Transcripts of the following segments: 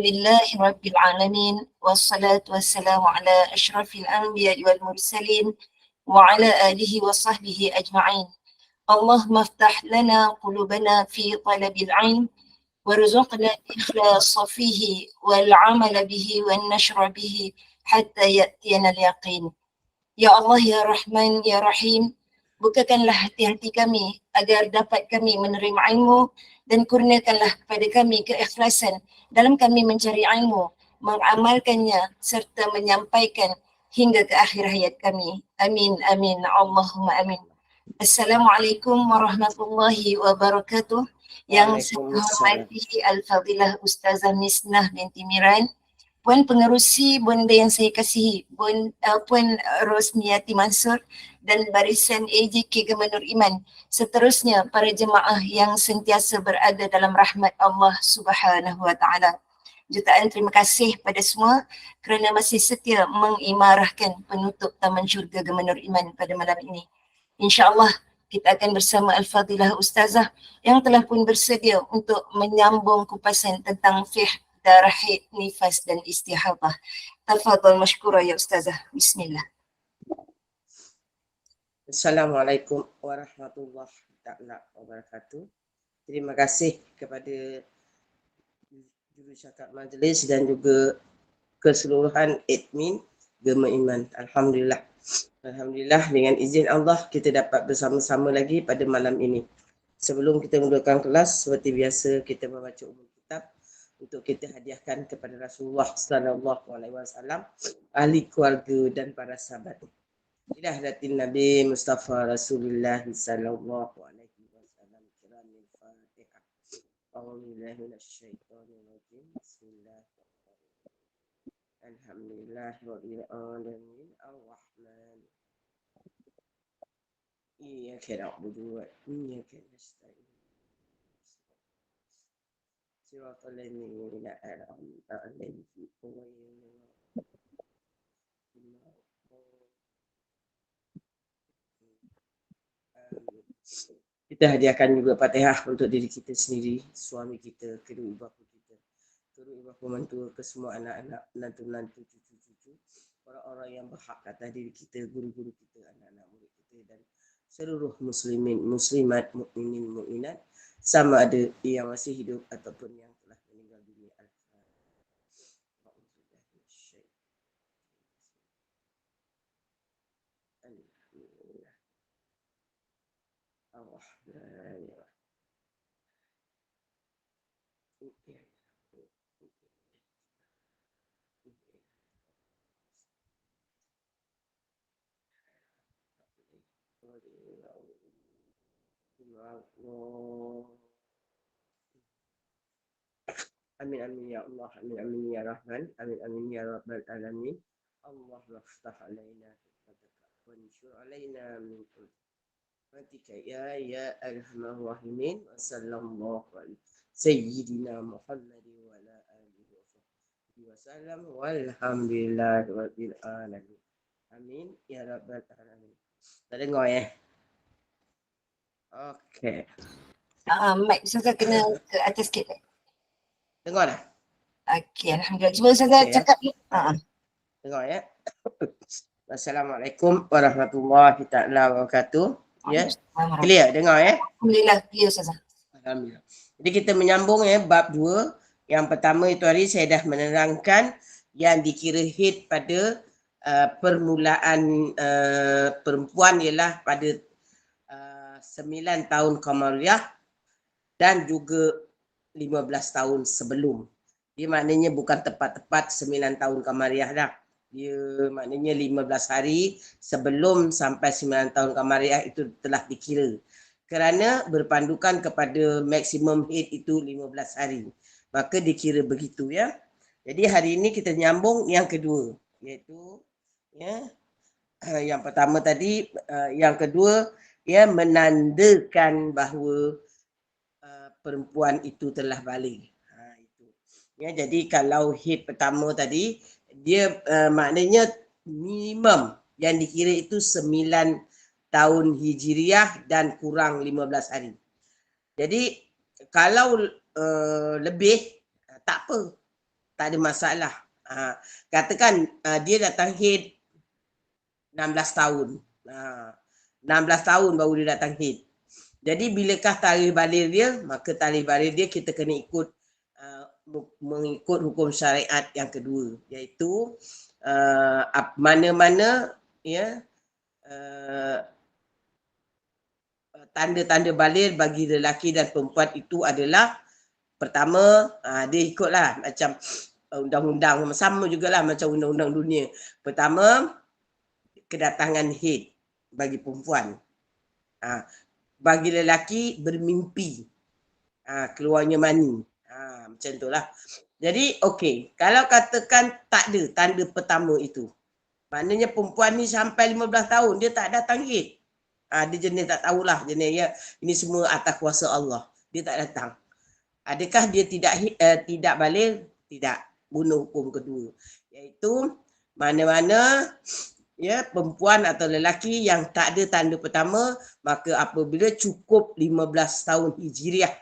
Lillahi Rabbil Alamin wassalatu wassalamu ala ashrafil anbiya wal mursalin wa ala alihi wa sahbihi ajma'in. Allahumma aftah lana qulubana fi talabil ilm warzuqna ikhlasa fihi wal amala bihi wan nashra bihi hatta ya'tiyana al-yaqin. Ya Allah, Ya Rahman, Ya Rahim, bukakanlah hati-hati kami agar dapat kami menerima ilmu dan kurniakanlah kepada kami keikhlasan dalam kami mencari ilmu, mengamalkannya serta menyampaikan hingga ke akhir hayat kami. Amin, amin, Allahumma amin. Assalamualaikum warahmatullahi wabarakatuh. Yang saya Waalaikumsalam. hormati Al-Fadilah Ustazah Misnah binti Miran, Puan Pengerusi Bonda yang saya kasihi, Puan Rosniati Mansur dan barisan AJK Gemenur Iman. Seterusnya para jemaah yang sentiasa berada dalam rahmat Allah Subhanahu Wa Taala. Jutaan terima kasih pada semua kerana masih setia mengimarahkan penutup Taman Syurga Gemenur Iman pada malam ini. InsyaAllah kita akan bersama Al-Fadilah Ustazah yang telah pun bersedia untuk menyambung kupasan tentang fiqh darah haid, nifas dan istihadah. Tafadhal mashkura ya Ustazah. Bismillah. Assalamualaikum warahmatullahi wabarakatuh. Terima kasih kepada jurucakap majlis dan juga keseluruhan admin Gema Iman. Alhamdulillah. Alhamdulillah dengan izin Allah kita dapat bersama-sama lagi pada malam ini. Sebelum kita mulakan kelas, seperti biasa kita membaca umum kitab untuk kita hadiahkan kepada Rasulullah sallallahu alaihi wasallam, ahli keluarga dan para sahabat. Ila hadatin Nabi Mustafa Rasulullah sallallahu alaihi wasallam. Kiramil Fatihah. A'udzubillahi minasyaitonir rajim. Bismillahirrahmanirrahim. Alhamdulillahirabbil alamin. Ar-Rahman. Iyyaka na'budu wa iyyaka nasta'in. Siratal ladzina an'amta 'alaihim ghairil Kita hadiahkan juga Fatihah untuk diri kita sendiri, suami kita, kedua ibu bapa kita, kedua ibu bapa mentua, ke semua anak-anak, menantu-menantu, cucu-cucu, orang-orang yang berhak atas diri kita, guru-guru kita, anak-anak murid kita dan seluruh muslimin, muslimat, mukminin, mukminat, sama ada yang masih hidup ataupun yang telah meninggal dunia. Alhamdulillah. Ar-Rahman. Amin amin ya Allah, amin amin ya Rahman, amin amin ya Rabbal alamin. Allah waftah alaina fataka wa nshur alaina min rahmatika ya arhamar rahimin. Sallallahu alaihi sayyidina Muhammad wa ala alihi wa sallam walhamdulillahi rabbil alamin. Amin ya Rabbal alamin. Tak dengar ya? Okey. Mic Ustazah kena ke atas sikit. Dengar dah? Okey, Alhamdulillah. Cuba Ustazah Okey, ya. cakap. Dengar ya. Assalamualaikum warahmatullahi taala wabarakatuh. Ya. Clear dengar ya. Alhamdulillah, clear Ustazah. Alhamdulillah. Jadi kita menyambung ya bab 2. Yang pertama itu hari saya dah menerangkan yang dikira haid pada permulaan perempuan ialah pada 9 tahun qamariyah dan juga 15 tahun sebelum. Dia maknanya bukan tepat-tepat 9 tahun qamariyah dah. Dia maknanya 15 hari sebelum sampai 9 tahun qamariyah itu telah dikira. Kerana berpandukan kepada maksimum haid itu 15 hari. Maka dikira begitu ya. Jadi hari ini kita nyambung yang kedua. Iaitu ya, yang pertama tadi, yang kedua ya menandakan bahawa perempuan itu telah balik. Itu. Ya, jadi kalau haid pertama tadi dia maknanya minimum yang dikira itu 9 tahun Hijriah dan kurang 15 hari. Jadi kalau lebih tak apa. tak ada masalah. Katakan dia datang haid 16 tahun. 16 tahun baru dia datang haid. Jadi bilakah tarikh baligh dia? Maka tarikh baligh dia kita kena ikut mengikut hukum syariat yang kedua, iaitu mana-mana ya tanda-tanda baligh bagi lelaki dan perempuan itu adalah pertama, dia ikutlah macam undang-undang sama jugalah macam undang-undang dunia. Pertama, kedatangan haid bagi perempuan. Bagi lelaki bermimpi keluarnya mani. Macam itulah. Jadi okey, kalau katakan tak ada tanda pertama itu, maknanya perempuan ni sampai 15 tahun dia tak datang haid. Dia jenis tak tahulah jenis ya, ini semua atas kuasa Allah. Dia tak datang. Adakah dia tidak baligh? Tidak. Guna hukum kedua, iaitu mana-mana ya perempuan atau lelaki yang tak ada tanda pertama, maka apabila cukup 15 tahun hijriah,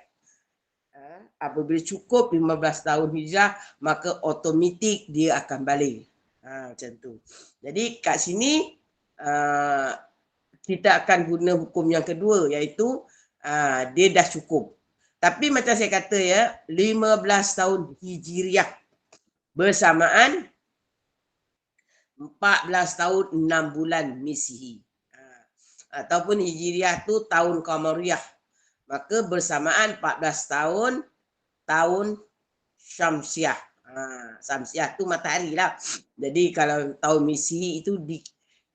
apabila cukup 15 tahun hijrah, maka automatik dia akan baligh. Macam tu. Jadi kat sini kita akan guna hukum yang kedua, iaitu dia dah cukup. Tapi macam saya kata ya, 15 tahun hijriah bersamaan 14 tahun 6 bulan Misihi. Ataupun hijriah tu tahun Qamariyah. Maka bersamaan 14 tahun Syamsiah. Syamsiah tu matahari lah. Jadi kalau tahun Misihi itu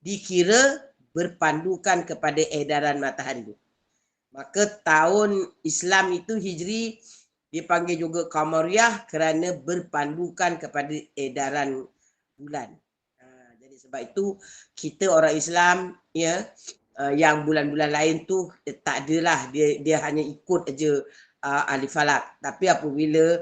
dikira berpandukan kepada edaran matahari. Maka tahun Islam itu Hijri dipanggil juga Qamariyah kerana berpandukan kepada edaran bulan. Jadi sebab itu kita orang Islam ya, yang bulan-bulan lain tu tak adalah, dia hanya ikut aja ahli falak. Tapi apabila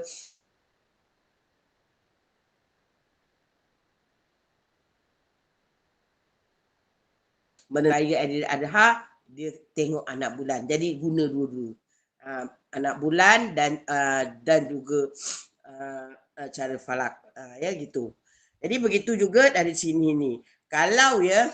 meneraya Aidil Adha, dia tengok anak bulan. Jadi guna dua-dua. Anak bulan dan juga cara falak. Ya gitu. Jadi begitu juga dari sini ni. Kalau ya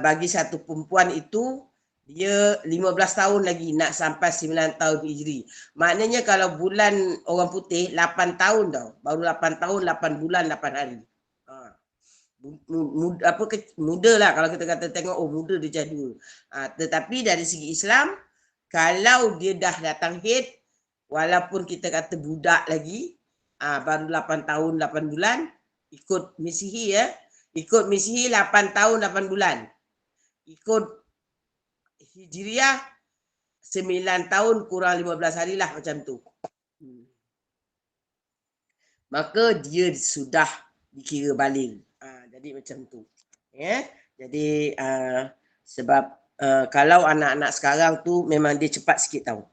bagi satu perempuan itu dia 15 tahun lagi nak sampai 9 tahun Hijri. Maknanya kalau bulan orang putih 8 tahun tau. Baru 8 tahun, 8 bulan, 8 hari. Muda lah kalau kita kata tengok, muda dia jadul. Tetapi dari segi Islam, kalau dia dah datang haid, walaupun kita kata budak lagi, baru 8 tahun 8 bulan, ikut Misihi ya, ikut Misihi 8 tahun 8 bulan, ikut Hijriah 9 tahun kurang 15 hari lah macam tu. Maka dia sudah dikira baligh. Jadi macam tu. Ya. Jadi sebab kalau anak-anak sekarang tu memang dia cepat sikit tahu.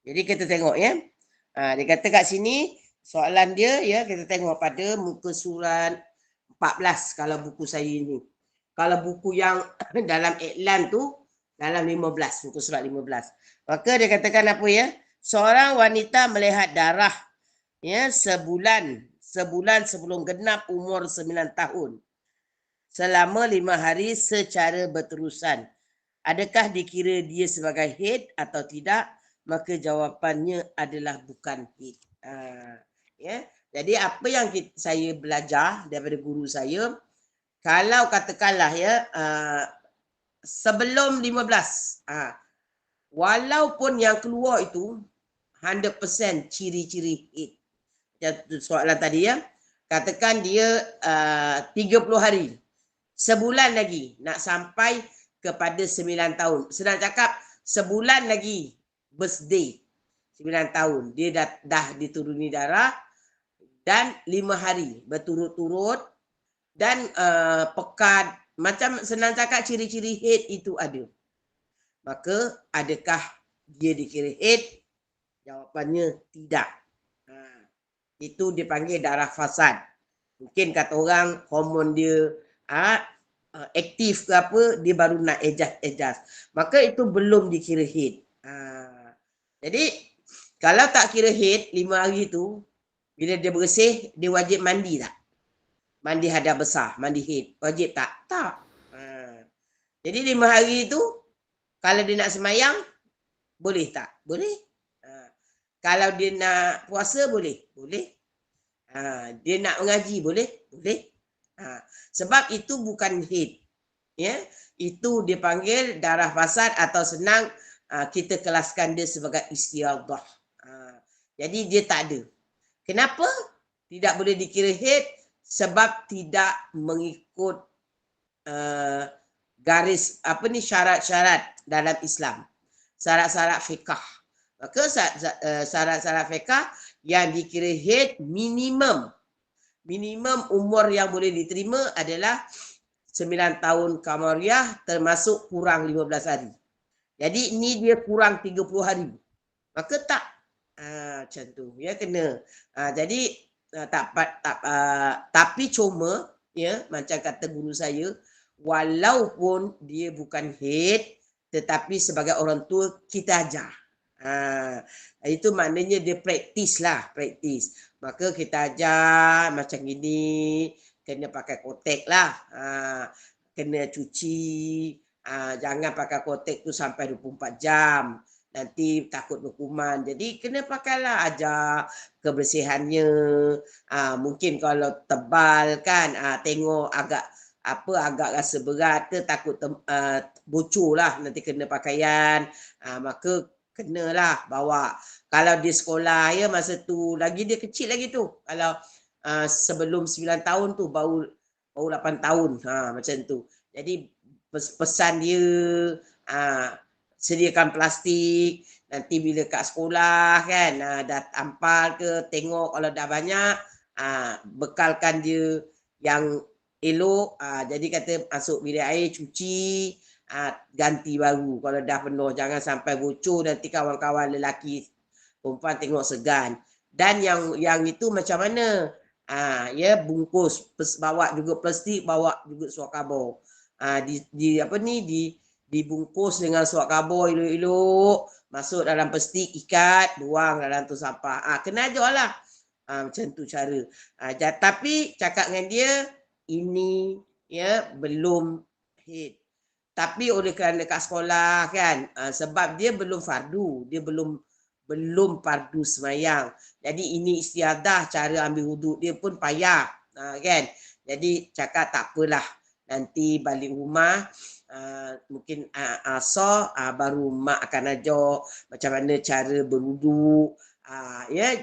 Jadi kita tengok ya. Dia kata kat sini soalan dia ya, kita tengok pada muka surat 14 kalau buku saya ini. Kalau buku yang dalam iklan tu dalam 15, muka surat 15. Maka dia katakan apa ya? Seorang wanita melihat darah ya sebulan sebelum genap umur 9 tahun selama 5 hari secara berterusan. Adakah dikira dia sebagai haid atau tidak? Maka jawapannya adalah bukan haid. Ya. Jadi apa yang saya belajar daripada guru saya, kalau katakanlah ya sebelum 15, walaupun yang keluar itu 100% ciri-ciri haid. Soalan tadi ya, katakan dia 30 hari, sebulan lagi nak sampai kepada 9 tahun. Senang cakap, sebulan lagi birthday 9 tahun. Dia dah dituruni darah dan 5 hari berturut-turut dan pekat. Macam senang cakap ciri-ciri haid itu ada. Maka adakah dia dikira haid? Jawapannya tidak. Itu dipanggil darah fasad. Mungkin kata orang hormon dia aktif ke apa, dia baru nak adjust. Maka itu belum dikira haid. Jadi Kalau tak kira haid 5 hari tu, bila dia bersih, dia wajib mandi tak? Mandi hadas besar, mandi haid. Wajib tak? Tak. Jadi 5 hari tu, kalau dia nak semayang, boleh tak? Boleh. Kalau dia nak puasa, boleh? Boleh. Dia nak mengaji, boleh? Boleh. Sebab itu bukan haid. Ya, itu dipanggil darah fasad atau senang kita kelaskan dia sebagai istiadah. Jadi dia tak ada. Kenapa tidak boleh dikira haid? Sebab tidak mengikut garis syarat-syarat dalam Islam. Syarat-syarat fiqh. Maka syarat-syarat fiqh yang dikira haid minimum umur yang boleh diterima adalah 9 tahun kamariah termasuk kurang 15 hari. Jadi ini dia kurang 30 hari. Maka tak macam tu. Ya kena. Jadi tapi cuma ya macam kata guru saya, walaupun dia bukan haid tetapi sebagai orang tua kita ajar. Itu maknanya dia praktis. Maka kita ajar macam gini, kena pakai kotek lah. Kena cuci. Jangan pakai kotek tu sampai 24 jam. Nanti takut berkuman. Jadi kena pakailah, ajar kebersihannya. Mungkin kalau tebal kan, tengok agak rasa berat ke takut bocor lah nanti kena pakaian. Maka kenalah bawa. Kalau di sekolah ya masa tu lagi dia kecil lagi tu. Kalau sebelum 9 tahun tu baru 8 tahun. Macam tu. Jadi pesan dia sediakan plastik. Nanti bila kat sekolah kan dah tampal ke tengok kalau dah banyak bekalkan dia yang elok. Jadi kata masuk bilik air cuci, ganti baru kalau dah penuh. Jangan sampai bocor nanti kawan-kawan lelaki perempuan tengok segan. Dan yang itu macam mana? Ya bungkus, bawa juga plastik, bawa juga suat khabar. Dibungkus dengan suat khabar elok-elok, masuk dalam plastik, ikat, buang dalam tu sampah. Kena ajar lah. Macam tu cara. Tapi cakap dengan dia, ini ya belum haid. Tapi oleh kerana kat sekolah kan, sebab dia belum fardu, dia belum fardu semayang. Jadi ini istiadah, cara ambil wuduk dia pun payah, kan. Jadi cakap tak apalah, nanti balik rumah mungkin asar baru mak akan ajar macam mana cara berwuduk, ya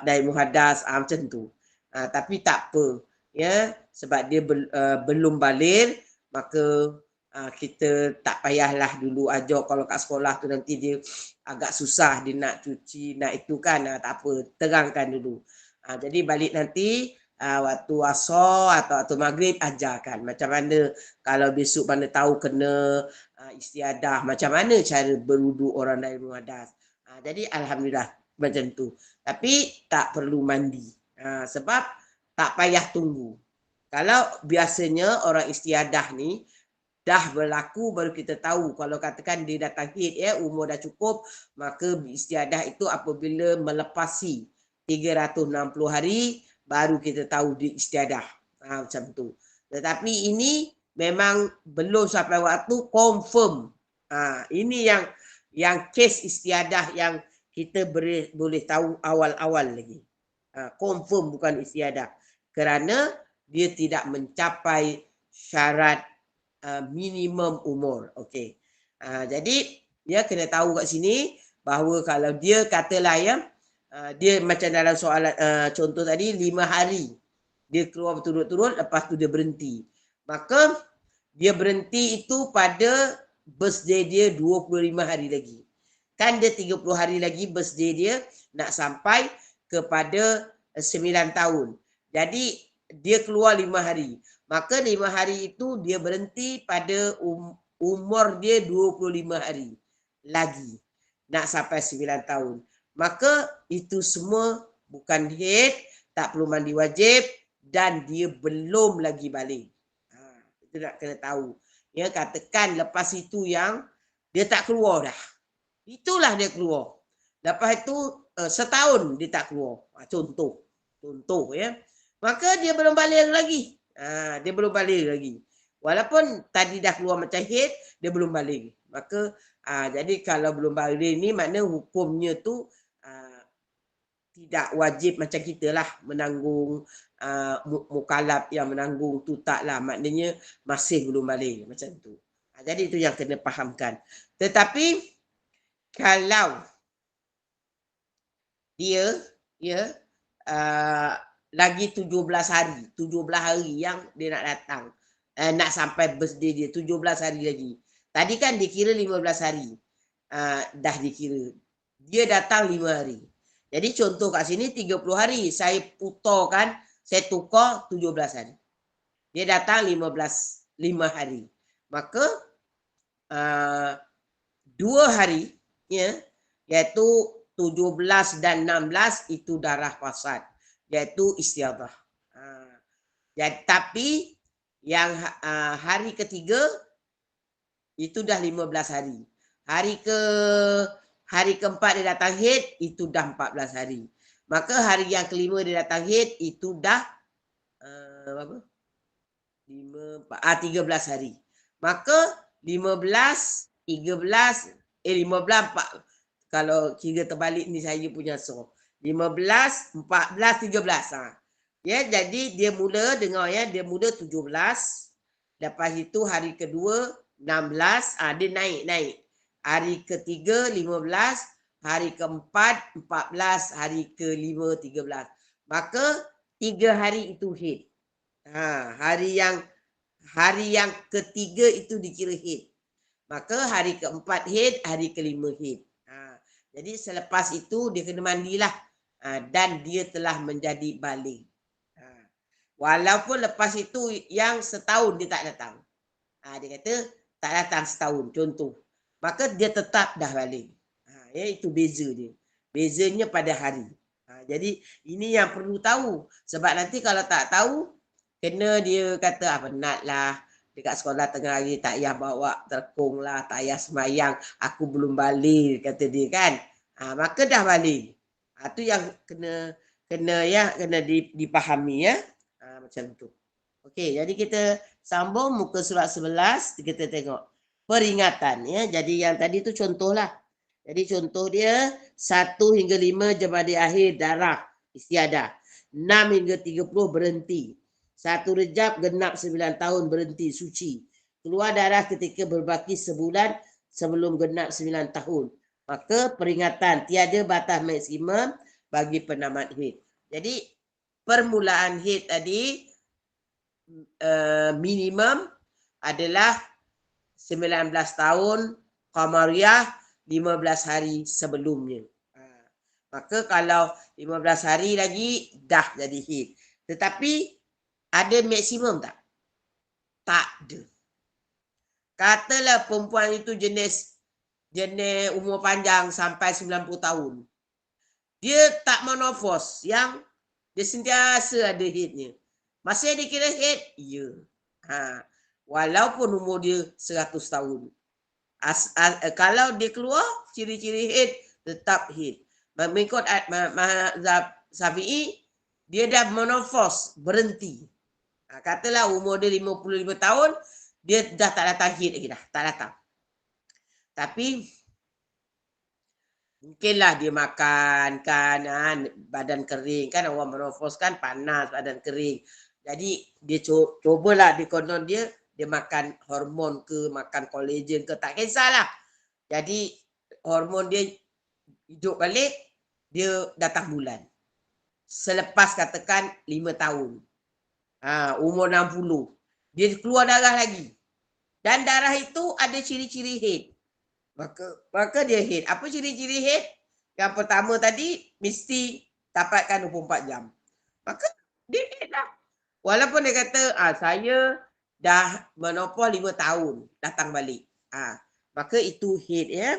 dari muhadas, macam tu. Tapi tak apa, ya sebab dia belum baligh, maka kita tak payahlah dulu ajar. Kalau kat sekolah tu nanti dia agak susah, dia nak cuci, nak itu kan, tak apa, terangkan dulu. Jadi balik nanti waktu asar atau waktu maghrib ajarkan macam mana kalau besok mana tahu kena istiadah, macam mana cara berwuduk orang dari muhadas. Jadi alhamdulillah macam tu. Tapi tak perlu mandi. Sebab tak payah tunggu. Kalau biasanya orang istiadah ni dah berlaku baru kita tahu. Kalau katakan dia datang haid, umur dah cukup, maka istiadah itu apabila melepasi 360 hari baru kita tahu dia istiadah. Macam tu. Tetapi ini memang belum sampai waktu confirm. Ini yang kes istiadah yang kita boleh tahu awal-awal lagi. Confirm bukan istiadah. Kerana dia tidak mencapai syarat minimum umur. Okey. Jadi dia kena tahu kat sini bahawa kalau dia katalah ya, dia macam dalam soalan contoh tadi 5 hari dia keluar berturut-turut, lepas tu dia berhenti. Maka dia berhenti itu pada birthday dia 25 hari lagi. Kan dia 30 hari lagi birthday dia nak sampai kepada 9 tahun. Jadi dia keluar 5 hari. Maka 5 hari itu dia berhenti pada umur dia 25 hari lagi. Nak sampai 9 tahun. Maka itu semua bukan haid, tak perlu mandi wajib dan dia belum lagi balik. Itu nak kena tahu. Ya, katakan lepas itu yang dia tak keluar dah. Itulah dia keluar. Lepas itu setahun dia tak keluar. Contoh ya. Maka dia belum balik lagi. Dia belum balik lagi. Walaupun tadi dah keluar macam haid, dia belum balik. Maka jadi kalau belum balik ni makna hukumnya tu tidak wajib macam kita lah menanggung mukallaf yang menanggung tu taklah, maknanya masih belum balik macam tu. Jadi itu yang kena fahamkan. Tetapi kalau dia lagi 17 hari, 17 hari yang dia nak datang, nak sampai birthday dia, 17 hari lagi. Tadi kan dikira 15 hari, dah dikira. Dia datang 5 hari. Jadi contoh kat sini 30 hari, saya putarkan, saya tukar 17 hari. Dia datang 5 hari. Maka 2 hari, ya, iaitu 17 dan 16 itu darah fasad, iaitu istiadah. Tapi yang hari ketiga itu dah 15 hari. Hari keempat dia datang haid itu dah 14 hari. Maka hari yang kelima dia datang haid itu dah 13 hari. Maka 15, 13, 15, kalau kira terbalik ni saya punya so. 15, 14, 13. Ya, jadi dia mula dengar ya, dia mula 17. Lepas itu hari kedua 16, dia naik. Hari ketiga 15, hari keempat 14, hari kelima 13. Maka 3 hari itu haid. Hari yang ketiga itu dikira haid. Maka hari keempat haid, hari kelima haid. Jadi selepas itu dia kena mandilah. Dan dia telah menjadi baligh. Walaupun lepas itu yang setahun dia tak datang. Dia kata tak datang setahun, contoh. Maka dia tetap dah baligh. Ya, itu beza dia. Bezanya pada hari. Jadi ini yang perlu tahu. Sebab nanti kalau tak tahu, kena dia kata penat lah. Dekat sekolah tengah hari tak payah bawa terkung lah, tak payah semayang, aku belum balik, kata dia kan. Maka dah balik. Itu yang kena dipahami ya. Macam tu. Okey, jadi kita sambung muka surat 11, kita tengok peringatan ya. Jadi yang tadi tu contohlah. Jadi contoh dia 1 hingga 5 jemadi akhir darah istiadah. 6 hingga 30 berhenti. 1 Rejab genap 9 tahun berhenti suci. Keluar darah ketika berbaki sebulan sebelum genap 9 tahun. Maka peringatan tiada batas maksimum bagi penamat haid. Jadi permulaan haid tadi minimum adalah 19 tahun, Qamariyah 15 hari sebelumnya. Maka kalau 15 hari lagi dah jadi haid. Tetapi ada maksimum tak? Tak ada. Katalah perempuan itu jenis umur panjang sampai 90 tahun. Dia tak menopause, yang dia sentiasa ada haidnya. Masih dikira haid? Ya. Walaupun umur dia 100 tahun. Kalau dia keluar, ciri-ciri haid, tetap haid. Mengikut mazhab Syafi'i, dia dah menopause, berhenti. Katalah umur dia 55 tahun, dia dah tak datang haid lagi dah. Tak datang. Tapi mungkinlah dia makan kan, badan kering kan, orang menopause kan panas, badan kering. Jadi dia cubalah, dia konon dia makan hormon ke, makan kolagen ke, tak kisahlah. Jadi hormon dia hidup balik, dia datang bulan. Selepas katakan 5 tahun. Umur 60. Dia keluar darah lagi. Dan darah itu ada ciri-ciri haid. Maka dia haid. Apa ciri-ciri haid? Yang pertama tadi, mesti dapatkan 24 jam. Maka dia haid lah. Walaupun dia kata, saya dah menopause 5 tahun, datang balik. Maka itu haid ya.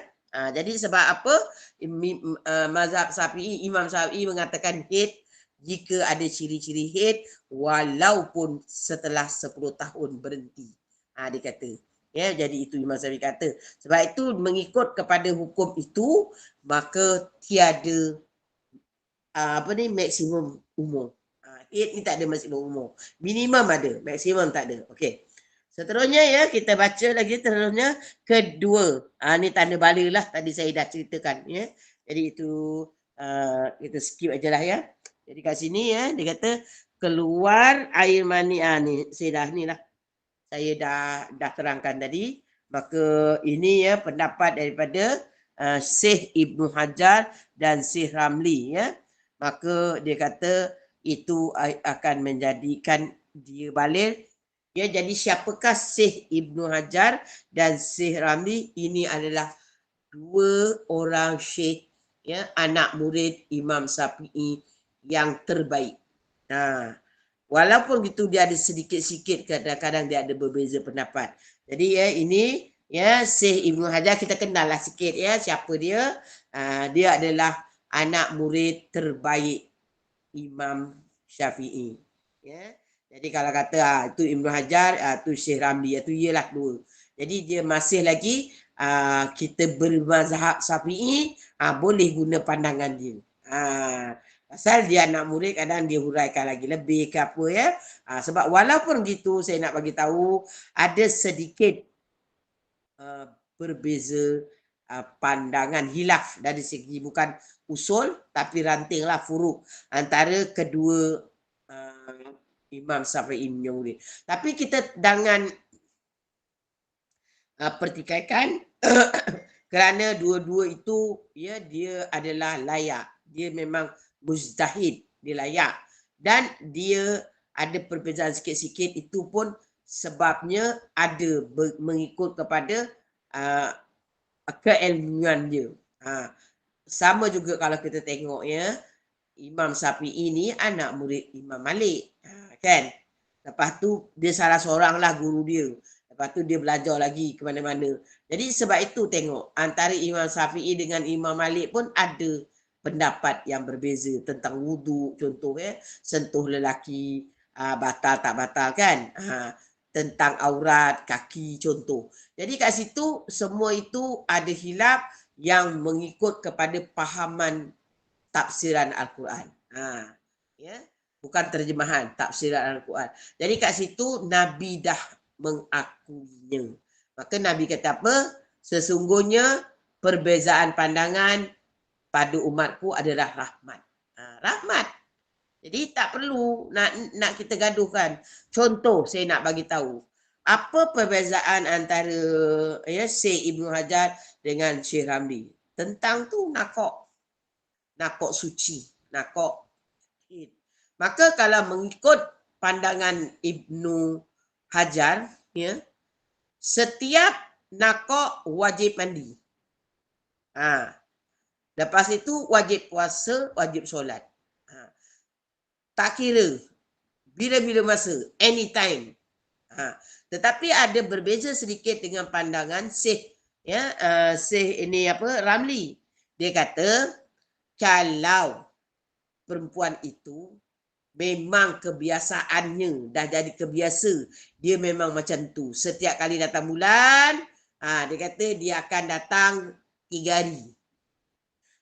Jadi sebab apa? Mazhab Syafi'i, Imam Syafi'i mengatakan haid jika ada ciri-ciri haid walaupun setelah 10 tahun berhenti. Dia kata. Ya, jadi itu Imam Syafi'i kata. Sebab itu mengikut kepada hukum itu, maka tiada maksimum umur. Ni tak ada maksimum umur. Minimum ada, maksimum tak ada. Okey. Seterusnya ya, kita baca lagi terusnya kedua. Ni tanda bala lah, tadi saya dah ceritakan ya. Jadi itu kita skip ajalah ya. Jadi kat sini ya, dia kata keluar air mani. Ni saya dah ni lah. Saya dah terangkan tadi. Maka ini ya pendapat daripada Syekh Ibnu Hajar dan Syekh Ramli ya. Maka dia kata itu akan menjadikan dia balik. Ya, jadi siapakah Syekh Ibnu Hajar dan Syekh Ramli? Ini adalah dua orang syekh ya, anak murid Imam Syafi'i yang terbaik. Walaupun gitu dia ada sedikit-sikit kadang-kadang dia ada berbeza pendapat. Jadi ya ini ya Syekh Ibnu Hajar kita kenal lah sikit ya siapa dia. Dia adalah anak murid terbaik Imam Syafi'i. Ya. Jadi kalau kata itu Ibnu Hajar, itu Syekh Ramli, itu ialah dua. Jadi dia masih lagi kita bermazhab Syafi'i, boleh guna pandangan dia. Pasal dia anak murid kadang dia huraikan lagi lebih ke apa ya. Sebab walaupun gitu saya nak bagi tahu ada sedikit berbeza pandangan hilaf dari segi bukan usul tapi rantinglah furuk antara kedua Imam Syafi'i punya murid. Tapi kita jangan pertikaikan kerana dua-dua itu ya dia adalah layak. Dia memang mujtahid, dia layak. Dan dia ada perbezaan sikit-sikit itu pun sebabnya ada mengikut kepada keilmuan dia. Sama juga kalau kita tengok ya, Imam Syafi'i ni anak murid Imam Malik. Kan? Lepas tu dia salah seorang lah guru dia. Lepas tu dia belajar lagi ke mana-mana. Jadi sebab itu tengok antara Imam Syafi'i dengan Imam Malik pun ada pendapat yang berbeza tentang wuduk contoh ya, sentuh lelaki batal tak batal kan. Tentang aurat kaki contoh. Jadi kat situ semua itu ada hilaf yang mengikut kepada pahaman tafsiran Al-Quran. Ya, bukan terjemahan, tafsiran Al-Quran. Jadi kat situ Nabi dah mengakuinya. Maka Nabi kata apa? Sesungguhnya perbezaan pandangan pada umatku adalah rahmat. Rahmat. Jadi tak perlu nak kita gaduhkan. Contoh saya nak bagi tahu. Apa perbezaan antara ya Syekh Ibnu Hajar dengan Syekh Ramli? Tentang tu nakok suci, nakok. Maka kalau mengikut pandangan Ibnu Hajar, ya, setiap nakok wajib mandi. Lepas itu wajib puasa, wajib solat. Tak kira bila-bila masa, anytime. Tetapi ada berbeza sedikit dengan pandangan Syekh ya, Syekh ini apa Ramli. Dia kata kalau perempuan itu memang kebiasaannya dah jadi kebiasa, dia memang macam tu. Setiap kali datang bulan, dia kata dia akan datang 3 hari.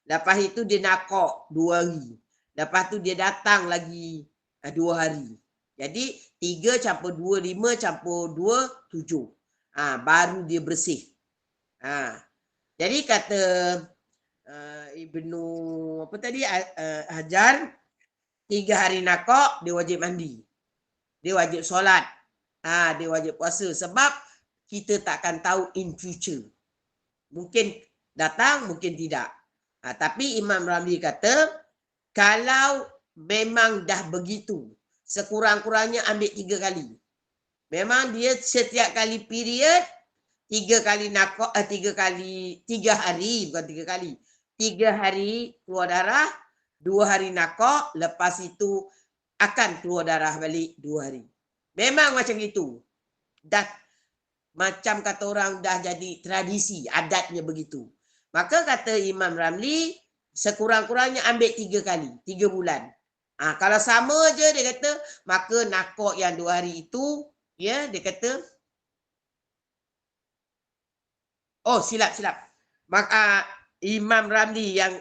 Lepas itu dia nakok 2 hari. Lepas tu dia datang lagi 2 hari. Jadi 3 campur 2, 5 campur 2, 7. Baru dia bersih. Jadi kata Ibnu apa tadi Hajar, 3 hari nakok dia wajib mandi. Dia wajib solat. Dia wajib puasa sebab kita takkan tahu in future. Mungkin datang, mungkin tidak. Tapi Imam Ramli kata kalau memang dah begitu, sekurang-kurangnya ambil 3 kali. Memang dia setiap kali period 3 kali nakok 3 hari bukan 3 kali. 3 hari keluar darah, 2 hari nakok, lepas itu akan keluar darah balik 2 hari. Memang macam itu. Dah macam kata orang dah jadi tradisi, adatnya begitu. Maka kata Imam Ramli, sekurang-kurangnya ambil 3 kali, 3 bulan. Kalau sama je dia kata, maka nakok yang 2 hari itu, ya dia kata Oh, silap. Maka Imam Ramli yang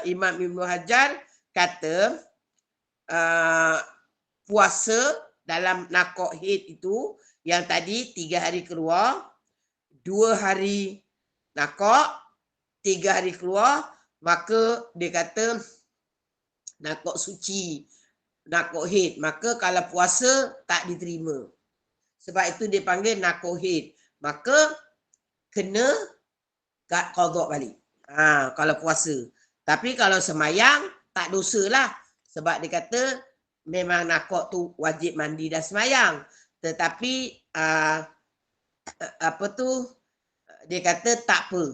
Imam Ibnu Hajar kata puasa dalam nakok haid itu yang tadi 3 hari keluar, 2 hari nakok, 3 hari keluar, maka dia kata nakok suci, nakok haid. Maka kalau puasa tak diterima. Sebab itu dia panggil nakok haid. Maka kena qada balik. Kalau puasa. Tapi kalau semayang tak dosa lah. Sebab dia kata memang nakok tu wajib mandi dan semayang. Tetapi apa tu dia kata tak apa.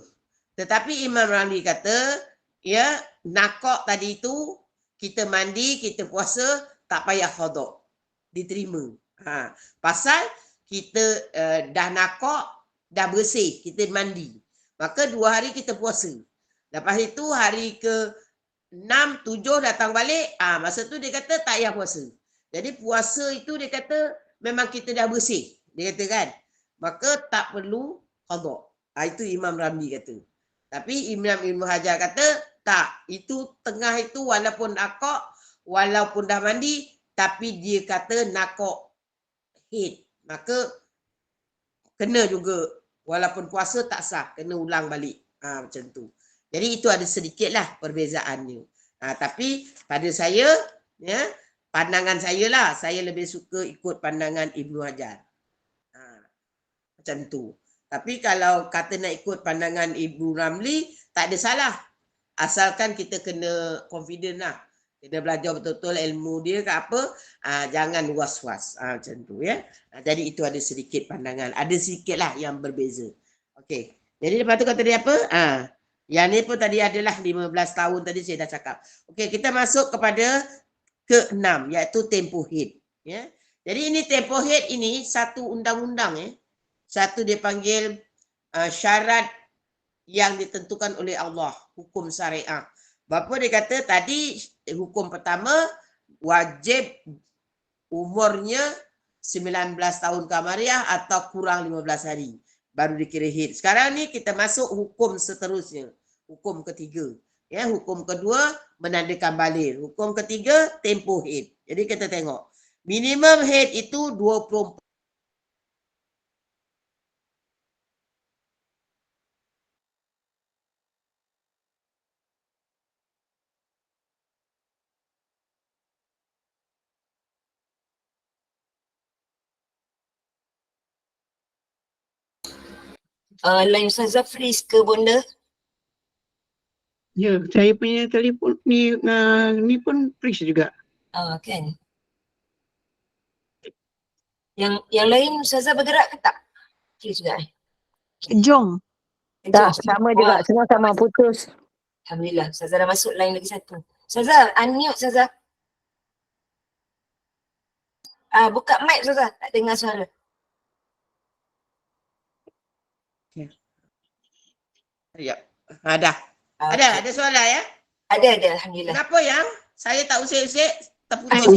Tetapi Imam Ramli kata ya nakok tadi tu kita mandi, kita puasa tak payah qada. Diterima. Pasal kita dah nakok, dah bersih, kita mandi. Maka 2 hari kita puasa. Lepas itu hari ke 6, 7 datang balik, masa tu dia kata tak payah puasa. Jadi puasa itu dia kata memang kita dah bersih. Dia kata kan. Maka tak perlu qada. Itu Imam Ramli kata. Tapi Imam Ibnu Hajar kata tak. Itu tengah itu walaupun nakok, walaupun dah mandi, tapi dia kata nakok haid. Maka kena juga walaupun puasa tak sah, kena ulang balik. Macam tu. Jadi itu ada sedikitlah perbezaannya. Tapi pada saya, ya, pandangan saya lah, saya lebih suka ikut pandangan Ibnu Hajar. Macam tu. Tapi kalau kata nak ikut pandangan Ibnu Ramli, tak ada salah. Asalkan kita kena confident lah. Kita belajar betul-betul ilmu dia ke apa, jangan was-was. Macam tu ya. Jadi itu ada sedikit pandangan. Ada sedikit lah yang berbeza. Okey. Jadi lepas tu kata dia apa? Yang ni pun tadi adalah 15 tahun tadi saya dah cakap. Okey, kita masuk kepada ke-6 iaitu tempoh haid. Ya. Jadi ini tempoh haid ini satu undang-undang ya. Satu dia panggil syarat yang ditentukan oleh Allah, hukum syariah. Bapa dia kata tadi hukum pertama wajib umurnya 19 tahun kamariah atau kurang 15 hari baru dikira haid. Sekarang ni kita masuk hukum seterusnya. Hukum ketiga. Ya, hukum kedua menandakan baligh. Hukum ketiga tempoh haid. Jadi kita tengok. Minimum haid itu 24 Line Ustazah freeze ke bunda? Ya, saya punya telefon ni pun freeze juga. Kan. Yang lain Ustazah bergerak ke tak? Freeze juga Jom. Tak, sama juga. Semua sama putus. Alhamdulillah. Ustazah dah masuk line lagi satu. Ustazah, unmute Ustazah. Buka mic Ustazah. Tak dengar suara. Ya. Dah. Ada soalan ya? Ada. Alhamdulillah. Kenapa yang saya tak usik-usik terputus?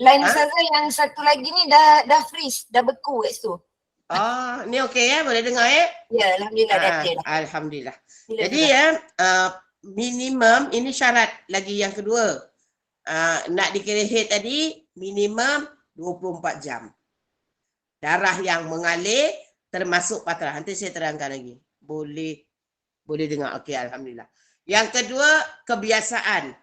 Line Ustazah yang satu lagi ni dah freeze. Dah beku kat situ. Ni okey ya? Boleh dengar ya? Ya, Alhamdulillah dah clear dah. Alhamdulillah. Jadi ya, minimum ini syarat lagi yang kedua. Nak dikira haid tadi minimum 24 jam. Darah yang mengalir termasuk patah. Nanti saya terangkan lagi. Boleh dengar. Okey, alhamdulillah. Yang kedua, kebiasaan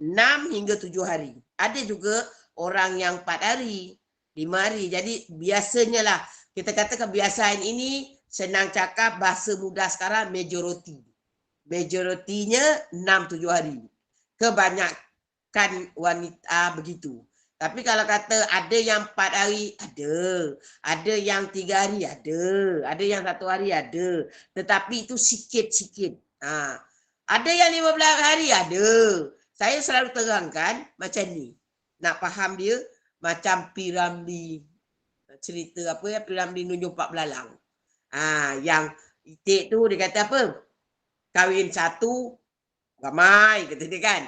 6 hingga 7 hari. Ada juga orang yang 4 hari, 5 hari. Jadi biasanya lah kita kata kebiasaan ini senang cakap bahasa mudah sekarang majoriti. Majoritinya 6-7 hari. Kebanyakan wanita begitu. Tapi kalau kata ada yang 4 hari, ada yang 3 hari, ada yang 1 hari, ada. Tetapi itu sikit-sikit. Ada yang 15 hari, ada. Saya selalu terangkan macam ni. Nak faham dia macam piramli. Cerita apa ya, piramli nunjuk 4 belalang. Yang itik tu dia kata apa? Kahwin 1, ramai kata dia kan.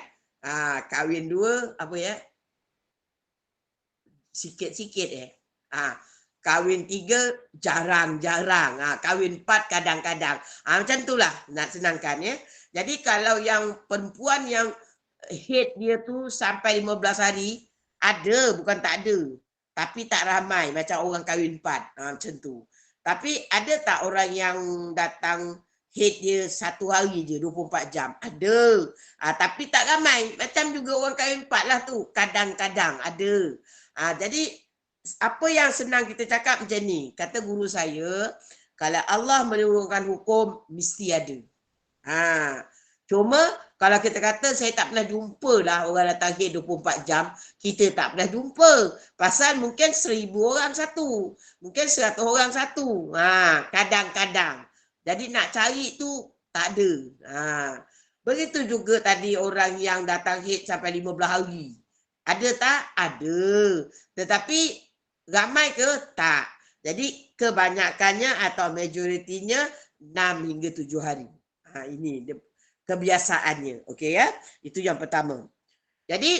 Kahwin 2, apa ya? Sikit-sikit Kahwin 3 jarang-jarang. Kahwin 4 kadang-kadang. Macam itulah nak senangkan ya. Jadi kalau yang perempuan yang haid dia tu sampai 15 hari, ada bukan tak ada. Tapi tak ramai macam orang kahwin 4. Macam tu. Tapi ada tak orang yang datang haid dia 1 hari je 24 jam? Ada. Tapi tak ramai. Macam juga orang kahwin 4 lah tu. Kadang-kadang ada. Jadi apa yang senang kita cakap macam ni. Kata guru saya, kalau Allah menurunkan hukum, mesti ada. Cuma kalau kita kata saya tak pernah jumpa lah orang datang haid 24 jam, kita tak pernah jumpa. Pasal mungkin 1000 orang satu. Mungkin 100 orang satu. Kadang-kadang. Jadi nak cari tu tak ada. Begitu juga tadi orang yang datang haid sampai 15 hari. Ada tak? Ada. Tetapi ramai ke? Tak. Jadi kebanyakannya atau majoritinya 6 hingga 7 hari. Ini kebiasaannya. Okey ya? Itu yang pertama. Jadi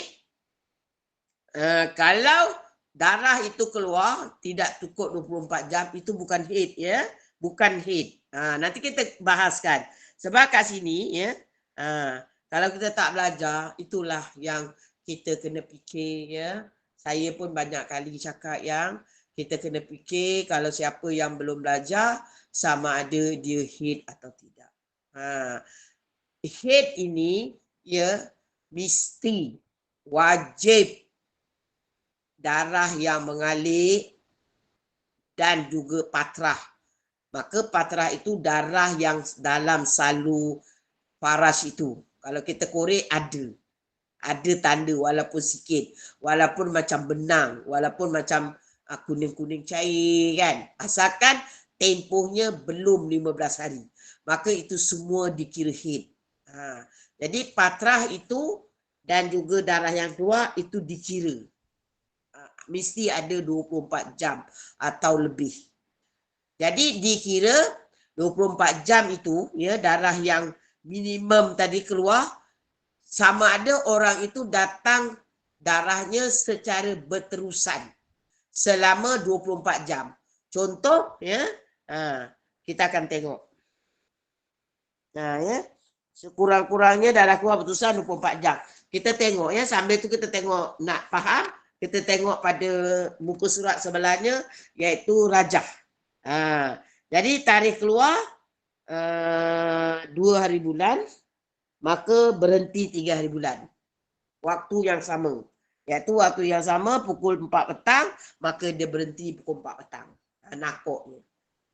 kalau darah itu keluar tidak cukup 24 jam, itu bukan haid ya. Bukan haid. Nanti kita bahaskan. Sebab kat sini ya, kalau kita tak belajar, itulah yang kita kena fikir ya. Saya pun banyak kali cakap yang kita kena fikir kalau siapa yang belum belajar sama ada dia haid atau tidak. Haid ini ya mesti wajib darah yang mengalir dan juga patrah. Maka patrah itu darah yang dalam salur faras itu. Kalau kita korek ada. Ada tanda walaupun sikit. Walaupun macam benang. Walaupun macam kuning-kuning cair kan. Asalkan tempohnya belum 15 hari. Maka itu semua dikira haid. Jadi patrah itu dan juga darah yang keluar itu dikira. Mesti ada 24 jam atau lebih. Jadi dikira 24 jam itu ya darah yang minimum tadi keluar. Sama ada orang itu datang darahnya secara berterusan selama 24 jam. Contoh ya, kita akan tengok. Ya, sekurang-kurangnya darah keluar berterusan 24 jam. Kita tengok ya, sambil tu kita tengok nak faham, kita tengok pada muka surat sebelahnya iaitu rajah. Jadi tarikh keluar 2 hari bulan. Maka berhenti 3 hari bulan. Waktu yang sama. Iaitu waktu yang sama pukul 4 petang, maka dia berhenti pukul 4 petang. Nakoknya.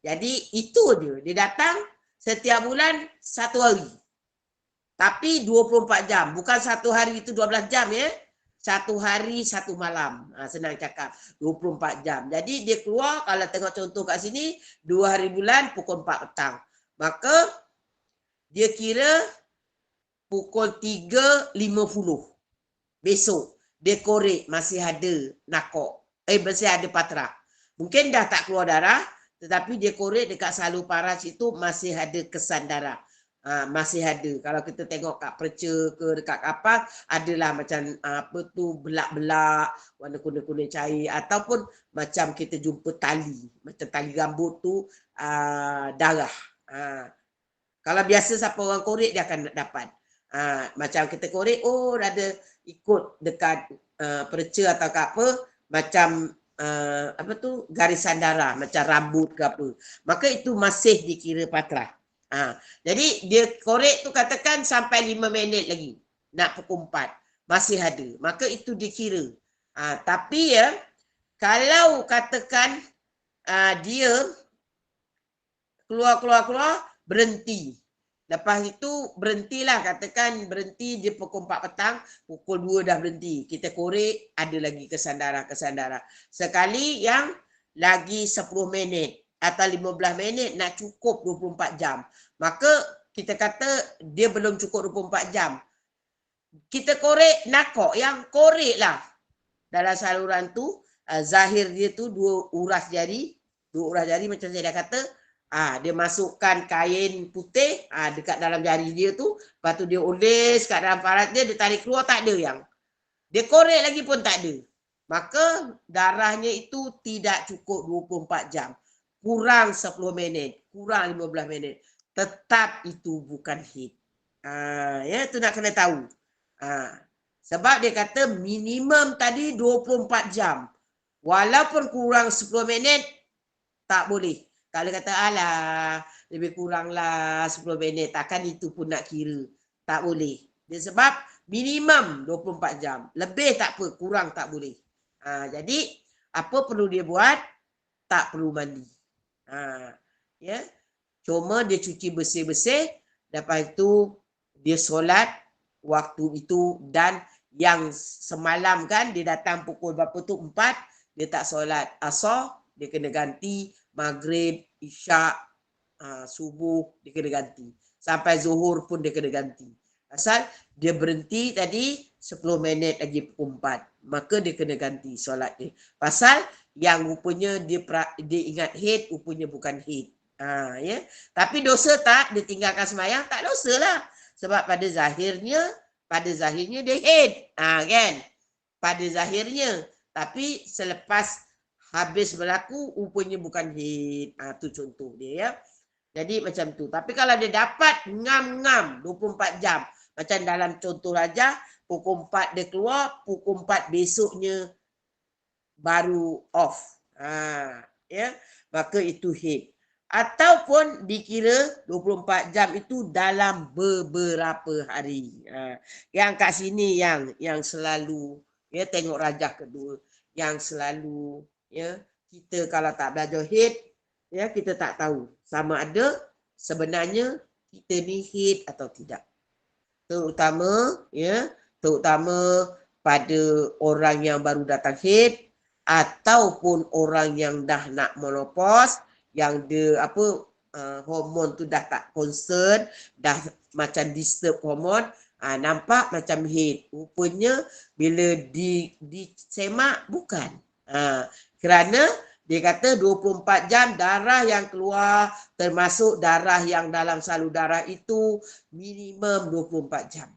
Jadi itu dia. Dia datang setiap bulan 1 hari. Tapi 24 jam. Bukan 1 hari itu 12 jam ya. 1 hari 1 malam. Senang cakap. 24 jam. Jadi dia keluar, kalau tengok contoh kat sini, 2 hari bulan pukul 4 petang. Maka dia kira pukul 3.50 besok dia korek masih ada nakok. Masih ada patrah. Mungkin dah tak keluar darah, tetapi dia korek dekat salur paras itu masih ada kesan darah. Masih ada. Kalau kita tengok kat perca ke dekat kapal, adalah macam apa tu belak-belak warna kuning-kuning cair ataupun macam kita jumpa tali, macam tali rambut tu darah. Kalau biasa siapa orang korek dia akan dapat. Macam kita korek, ada ikut dekat perca atau apa, macam apa tu garisan darah, macam rambut ke apa. Maka itu masih dikira patrah. Jadi dia korek tu katakan sampai 5 minit lagi. Nak pukul 4. Masih ada. Maka itu dikira. Tapi ya, kalau katakan dia keluar, berhenti. Lepas itu berhentilah, katakan berhenti dia pukul 4 petang, pukul 2 dah berhenti. Kita korek, ada lagi kesan darah. Sekali yang lagi 10 minit atau 15 minit nak cukup 24 jam. Maka kita kata dia belum cukup 24 jam. Kita korek nakok, yang korek lah. Dalam saluran tu, zahir dia tu 2 uras jari. 2 uras jari macam saya dah kata. Dia masukkan kain putih dekat dalam jari dia tu. Lepas tu dia oles kat dalam parat dia tarik keluar, tak ada yang. Dia korek lagi pun tak ada. maka darahnya itu tidak cukup 24 jam. Kurang 10 minit, kurang 15 minit. Tetap itu bukan haid. Ya, itu nak kena tahu. Sebab dia kata minimum tadi 24 jam. Walaupun kurang 10 minit, tak boleh. Kalau kata alah, lebih kuranglah 10 minit, takkan itu pun nak kira. Tak boleh. Dia sebab minimum 24 jam. Lebih tak apa, kurang tak boleh. Jadi, apa perlu dia buat? Tak perlu mandi. Ya. Cuma dia cuci bersih-bersih, lepas itu dia solat waktu itu, dan yang semalam kan dia datang pukul berapa tu? 4, dia tak solat asar, dia kena ganti maghrib, isyak, subuh dia kena ganti. Sampai zuhur pun dia kena ganti. Asal dia berhenti tadi 10 minit lagi pukul 4. Maka dia kena ganti solat dia. Pasal yang rupanya dia ingat haid, rupanya bukan haid. Ya. Tapi dosa tak dia tinggalkan sembahyang? Tak dosa lah. Sebab pada zahirnya dia haid. Kan? Pada zahirnya. Tapi selepas habis berlaku, rupanya bukan haid. Tu contoh dia ya. Jadi macam tu. Tapi kalau dia dapat ngam-ngam 24 jam. Macam dalam contoh Raja, pukul 4 dia keluar, pukul 4 besoknya baru off. Ya. Maka itu haid. Ataupun dikira 24 jam itu dalam beberapa hari. Yang kat sini yang selalu ya tengok rajah kedua, yang selalu ya kita kalau tak belajar haid ya kita tak tahu sama ada sebenarnya kita ni haid atau tidak. Terutama pada orang yang baru datang haid ataupun orang yang dah nak menopause, yang dia hormon tu dah tak concern, dah macam disturb hormon, nampak macam haid. Rupanya bila disemak bukan. Kerana dia kata 24 jam darah yang keluar, termasuk darah yang dalam salur darah itu minimum 24 jam.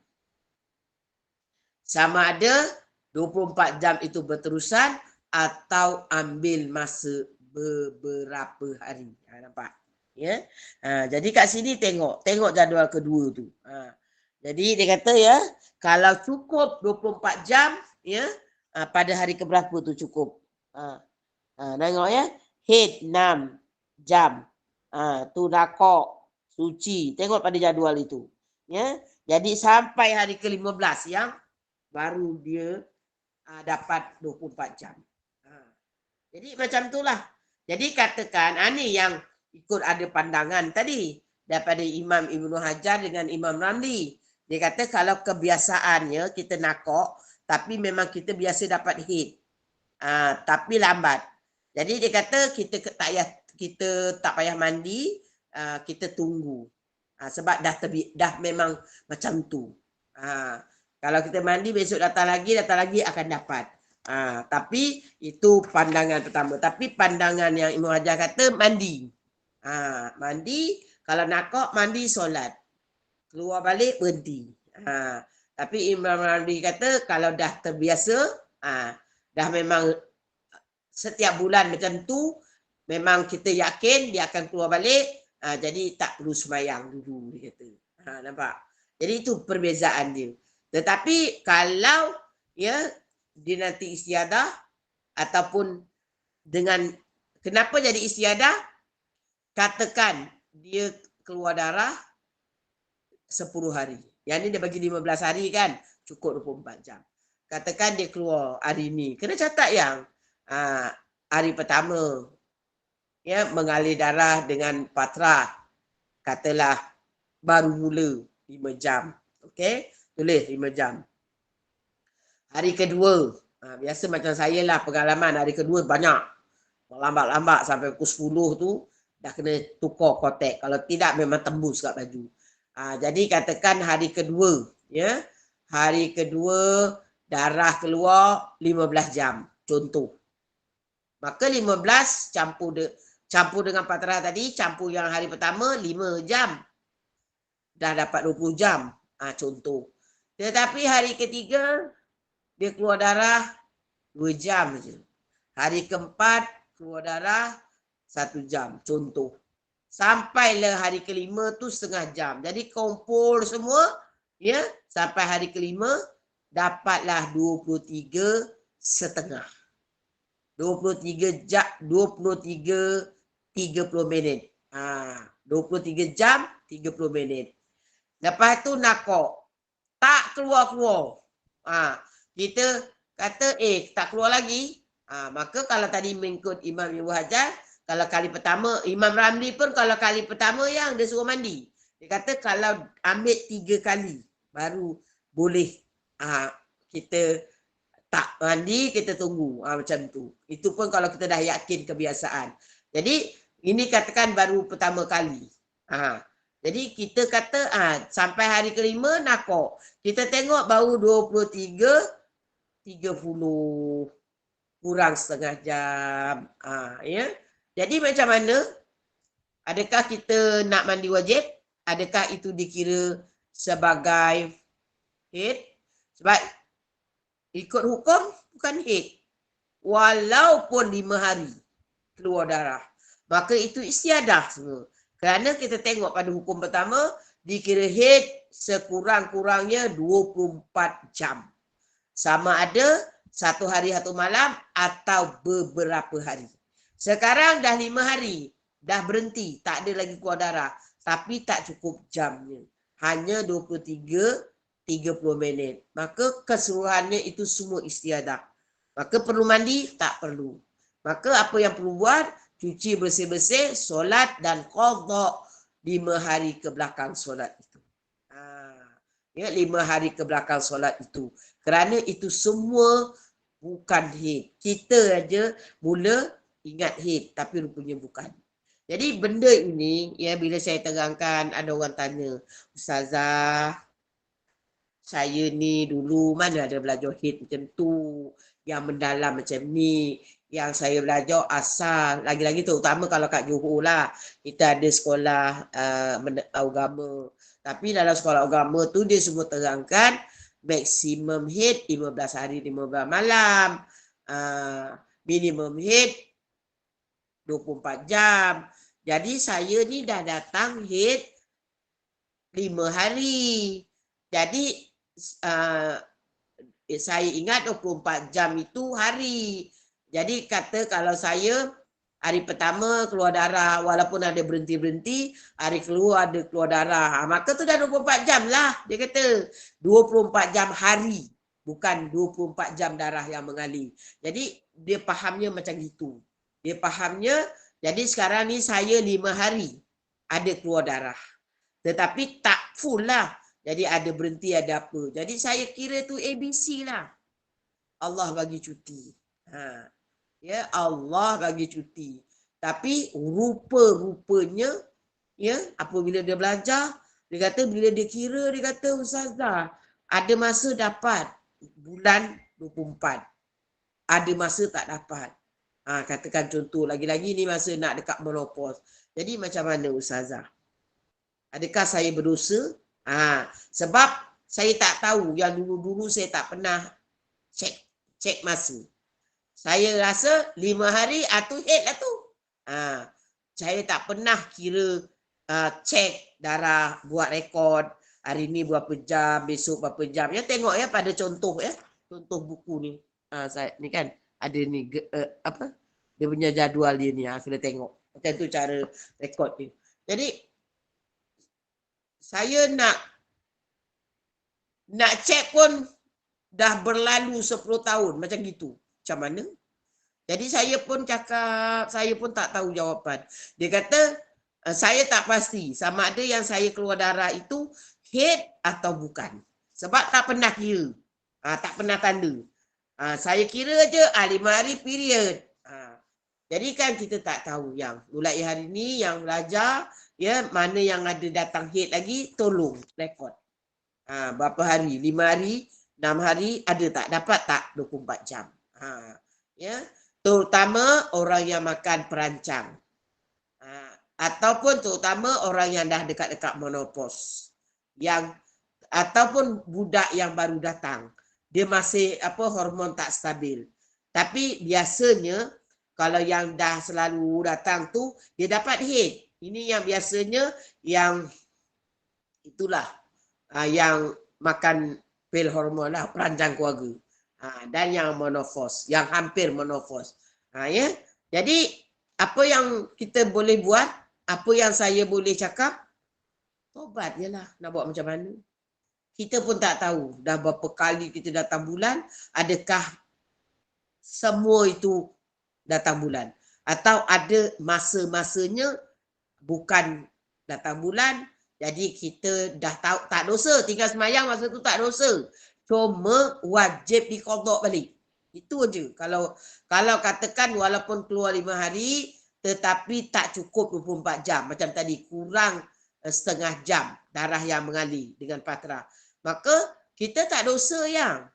Sama ada 24 jam itu berterusan atau ambil masa beberapa hari. Nampak? Ya. Jadi kat sini tengok jadual kedua tu. Jadi dia kata ya, kalau cukup 24 jam ya, pada hari keberapa tu cukup. Tengok ya, haid 6 jam. Tu nakok, suci. Tengok pada jadual itu. Ya. Jadi sampai hari ke-15 yang baru dia dapat 24 jam. Jadi macam itulah. Jadi katakan, ni yang ikut ada pandangan tadi daripada Imam Ibnu Hajar dengan Imam Ramli. Dia kata kalau kebiasaannya kita nakok, tapi memang kita biasa dapat haid. Tapi lambat. Jadi dia kata kita tak payah mandi, kita tunggu. Sebab dah memang macam tu. Kalau kita mandi besok datang lagi akan dapat. Tapi itu pandangan pertama. Tapi pandangan yang Imam Hajar kata mandi. Mandi, kalau nakok mandi solat. Keluar balik berhenti. Tapi Imam Ramli kata kalau dah terbiasa, dah memang setiap bulan macam tu, memang kita yakin dia akan keluar balik, jadi tak perlu sembahyang dulu dia kata. Nampak? Jadi itu perbezaan dia. Tetapi kalau ya dia nanti istiadah ataupun dengan kenapa jadi istiadah? Katakan dia keluar darah 10 hari. Yang ni dia bagi 15 hari kan, cukup 24 jam. Katakan dia keluar hari ni, kena catat yang hari pertama ya mengalir darah dengan patrah, katalah baru mula 5 jam. Okey, tulis 5 jam. Hari kedua, biasa macam saya lah pengalaman, hari kedua banyak. Lambat-lambat sampai pukul 10 tu dah kena tukar kotek. Kalau tidak memang tembus kat baju. Jadi katakan hari kedua, ya. Hari kedua darah keluar 15 jam, contoh. Maka 15 campur dengan patrah tadi, campur yang hari pertama 5 jam. Dah dapat 20 jam, contoh. Tetapi hari ketiga dia keluar darah 2 jam je. Hari keempat keluar darah 1 jam, contoh. Sampailah hari kelima tu setengah jam. Jadi kumpul semua, ya, sampai hari kelima dapatlah 23 setengah. 23 jam, 23 30 minit. 23 jam 30 minit. Lepas tu nakok. Tak keluar-keluar. Kita kata tak keluar lagi. Maka kalau tadi mengikut Imam Ibu Hajar, kalau kali pertama, Imam Ramli pun kalau kali pertama yang dia suruh mandi. Dia kata kalau ambil 3 kali baru boleh kita tak mandi, kita tunggu. Macam tu. Itu pun kalau kita dah yakin kebiasaan. Jadi ini katakan baru pertama kali. Jadi kita kata sampai hari kelima nakok. Kita tengok baru 23 30 kurang setengah jam. Ya. Jadi macam mana? Adakah kita nak mandi wajib? Adakah itu dikira sebagai haid? Sebab ikut hukum bukan haid. Walaupun 5 hari keluar darah. Maka itu istiadah semua. Kerana kita tengok pada hukum pertama, dikira haid sekurang-kurangnya 24 jam. Sama ada 1 hari 1 malam atau beberapa hari. Sekarang dah 5 hari, dah berhenti, tak ada lagi keluar darah. Tapi tak cukup jamnya. Hanya 23-30 minit. Maka keseluruhannya itu semua istiadah. Maka perlu mandi? Tak perlu. Maka apa yang perlu buat? Cuci bersih-bersih, solat dan qadha 5 hari ke belakang solat itu. 5 hari ke belakang solat itu. Kerana itu semua bukan haid. Kita aja mula ingat haid, tapi rupanya bukan. Jadi benda ini, ya, bila saya terangkan, ada orang tanya, Ustazah, saya ni dulu mana ada belajar haid macam tu, yang mendalam macam ni, yang saya belajar asal, lagi-lagi terutama kalau kat Johor lah, kita ada sekolah agama. Tapi dalam sekolah agama tu dia semua terangkan maksimum haid 15 hari 15 malam, minimum haid 24 jam. Jadi saya ni dah datang haid 5 hari. Jadi saya ingat 24 jam itu hari. Jadi kata kalau saya hari pertama keluar darah, walaupun ada berhenti-berhenti, hari keluar ada keluar darah. Maka tu dah 24 jam lah. Dia kata 24 jam hari. Bukan 24 jam darah yang mengalir. Jadi dia fahamnya macam itu. Dia fahamnya, jadi sekarang ni saya 5 hari ada keluar darah. Tetapi tak full lah. Jadi ada berhenti, ada apa. Jadi saya kira tu ABC lah. Allah bagi cuti. Ya, Allah bagi cuti. Tapi rupa-rupanya, ya, apabila dia belajar, dia kata bila dia kira, dia kata Ustazah, ada masa dapat bulan 24. Ada masa tak dapat. Katakan contoh, lagi-lagi ni masa nak dekat menopause. Jadi macam mana Ustazah? Adakah saya berdosa? Sebab saya tak tahu, yang dulu-dulu saya tak pernah cek masa. Saya rasa 5 hari atau haid lah tu. Saya tak pernah kira cek darah, buat rekod. Hari ni berapa jam, besok berapa jam. Ya tengok ya pada contoh ya. Contoh buku ni. Saya ni kan ada ni apa? Dia punya jadual dia ni. Kena tengok. Macam tu cara rekod ni. Jadi saya nak cek pun dah berlalu 10 tahun macam gitu. Macam mana? Jadi saya pun cakap, saya pun tak tahu jawapan. Dia kata, saya tak pasti sama ada yang saya keluar darah itu haid atau bukan. Sebab tak pernah kira. Tak pernah tanda. Saya kira je 5 hari period. Jadi kan kita tak tahu yang mulai hari ni yang belajar, ya, mana yang ada datang haid lagi, tolong rekod. Berapa hari? 5 hari, 6 hari, ada tak? Dapat tak 24 jam? Ya, terutama orang yang makan perancang. Ataupun terutama orang yang dah dekat-dekat menopause. Ataupun budak yang baru datang. Dia masih hormon tak stabil. Tapi biasanya kalau yang dah selalu datang tu dia dapat hate. Ini yang biasanya yang itulah yang makan pil hormon lah, perancang keluarga. Dan yang monofos, yang hampir monofos. Ya. Jadi apa yang kita boleh buat, apa yang saya boleh cakap, tobat je lah. Nak buat macam mana? Kita pun tak tahu dah berapa kali kita datang bulan, adakah semua itu datang bulan. Atau ada masa-masanya bukan datang bulan, jadi kita dah tahu tak dosa, tinggal semayang masa tu tak dosa. Cuma wajib diqadha balik. Itu aja. Kalau katakan walaupun keluar 5 hari tetapi tak cukup 24 jam macam tadi, kurang setengah jam darah yang mengalir dengan patra, maka kita tak dosa yang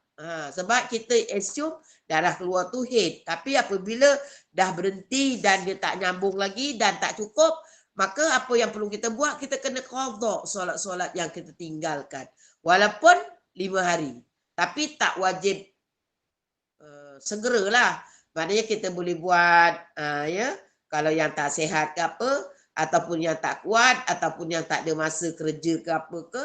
sebab kita assume darah keluar tu haid. Tapi apabila dah berhenti dan dia tak nyambung lagi dan tak cukup, maka apa yang perlu kita buat, kita kena qadha solat-solat yang kita tinggalkan. Walaupun 5 hari. Tapi tak wajib segeralah. Maknanya kita boleh buat ya, kalau yang tak sihat ke apa, ataupun yang tak kuat, ataupun yang tak ada masa kerja ke apa ke,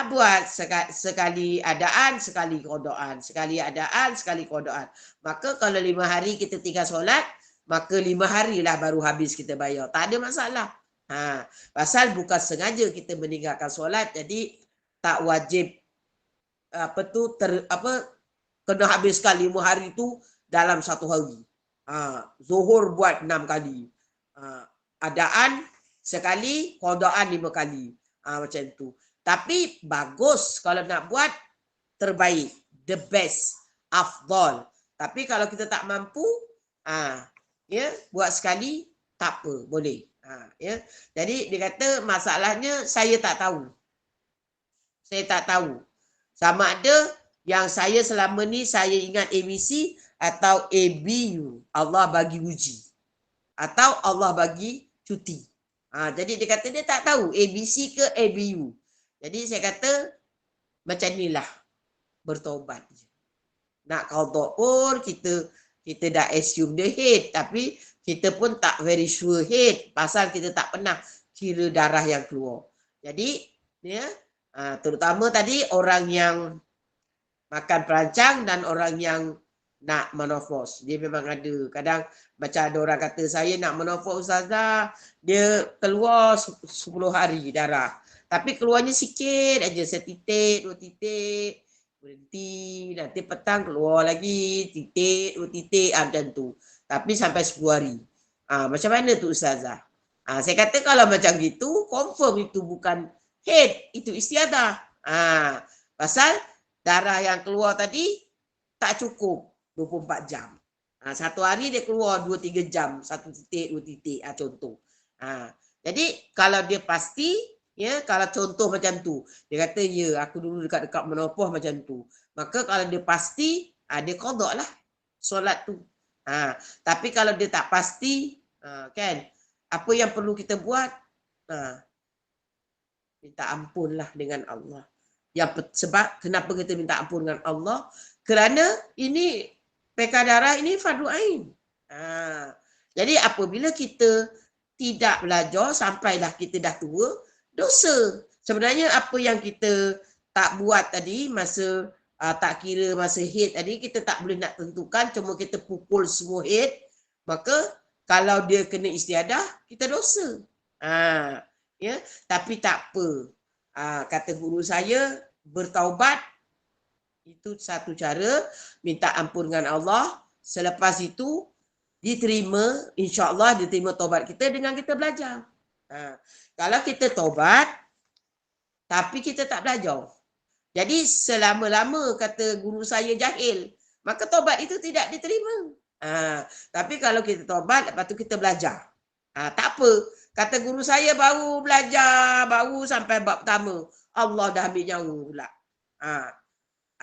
buat sekali adaan, sekali qadaan. Sekali adaan, sekali qadaan. Maka kalau 5 hari kita tinggal solat, maka 5 harilah baru habis kita bayar. Tak ada masalah. Pasal bukan sengaja kita meninggalkan solat, jadi tak wajib kena habiskan 5 hari tu dalam 1 hari. Zuhur buat 6 kali. Adaan sekali, qadaan 5 kali. Macam tu. Tapi bagus kalau nak buat, terbaik, the best, afdal. Tapi kalau kita tak mampu, ya, buat sekali tak apa, boleh. Ya. Jadi dia kata masalahnya saya tak tahu. Saya tak tahu. Sama ada yang saya selama ni saya ingat ABC atau ABU. Allah bagi uji. Atau Allah bagi cuti. Jadi dia kata dia tak tahu ABC ke ABU. Jadi saya kata macam inilah. Bertobat. Nak qadha pun kita dah assume dia haid. Tapi kita pun tak very sure haid. Pasal kita tak pernah kira darah yang keluar. Jadi ya, terutama tadi orang yang makan perancang dan orang yang nak menopause. Dia memang ada. Kadang macam ada orang kata saya nak menopause ustazah, dia keluar 10 hari darah. Tapi keluarnya sikit aja, setitik, 2 titik, berhenti, nanti petang keluar lagi, titik, 2 titik, macam tu. Tapi sampai 10 hari. Macam mana tu ustazah? Saya kata kalau macam gitu, confirm itu bukan haid, itu istiadah. Pasal darah yang keluar tadi tak cukup 24 jam. 1 hari dia keluar 2-3 jam, 1 titik, 2 titik, contoh. Jadi kalau dia pasti, ya, kalau contoh macam tu, dia kata ya, aku dulu dekat-dekat menopause macam tu. Maka kalau dia pasti, dia qadha lah solat tu. Tapi kalau dia tak pasti, kan, apa yang perlu kita buat? Minta ampun lah dengan Allah. Sebab kenapa kita minta ampun dengan Allah? Kerana ini pekah darah ini fardu ain. Jadi apabila kita tidak belajar sampailah kita dah tua, dosa. Sebenarnya apa yang kita tak buat tadi masa tak kira masa haid tadi, kita tak boleh nak tentukan, cuma kita pukul semua haid, maka kalau dia kena istiadah, kita dosa. Ya, tapi tak apa. Kata guru saya, bertaubat itu satu cara, minta ampun dengan Allah. Selepas itu diterima, insya-Allah diterima taubat kita dengan kita belajar. Kalau kita taubat tapi kita tak belajar, jadi selama-lama kata guru saya jahil, maka taubat itu tidak diterima. Tapi kalau kita taubat, lepas tu kita belajar. Tak apa. Kata guru saya baru belajar, baru sampai bab pertama, Allah dah ambil nyawa pula.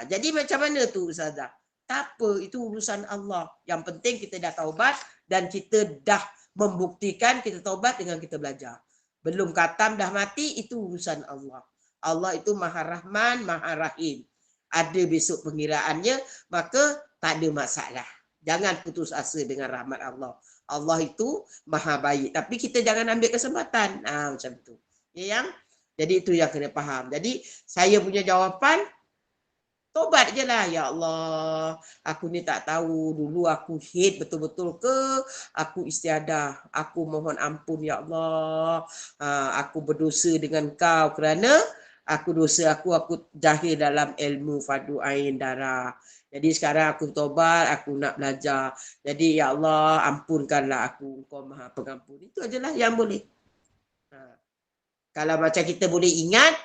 Jadi macam mana tu ustazah? Tak apa, itu urusan Allah. Yang penting kita dah taubat dan kita dah membuktikan kita taubat dengan kita belajar. Belum khatam dah mati, itu urusan Allah. Allah itu Maha Rahman, Maha Rahim. Ada besok pengiraannya, maka tak ada masalah. Jangan putus asa dengan rahmat Allah. Allah itu maha baik. Tapi kita jangan ambil kesempatan. Macam tu. Ya, yang? Jadi itu yang kena faham. Jadi saya punya jawapan, tobat je lah. Ya Allah, aku ni tak tahu. Dulu aku hate betul-betul ke aku istiadah. Aku mohon ampun ya Allah. Aku berdosa dengan kau kerana aku dosa aku jahil dalam ilmu fardu ain darah. Jadi sekarang aku tobat, aku nak belajar. Jadi ya Allah, ampunkanlah aku. Kau maha pengampun. Itu ajalah yang boleh. Kalau macam kita boleh ingat,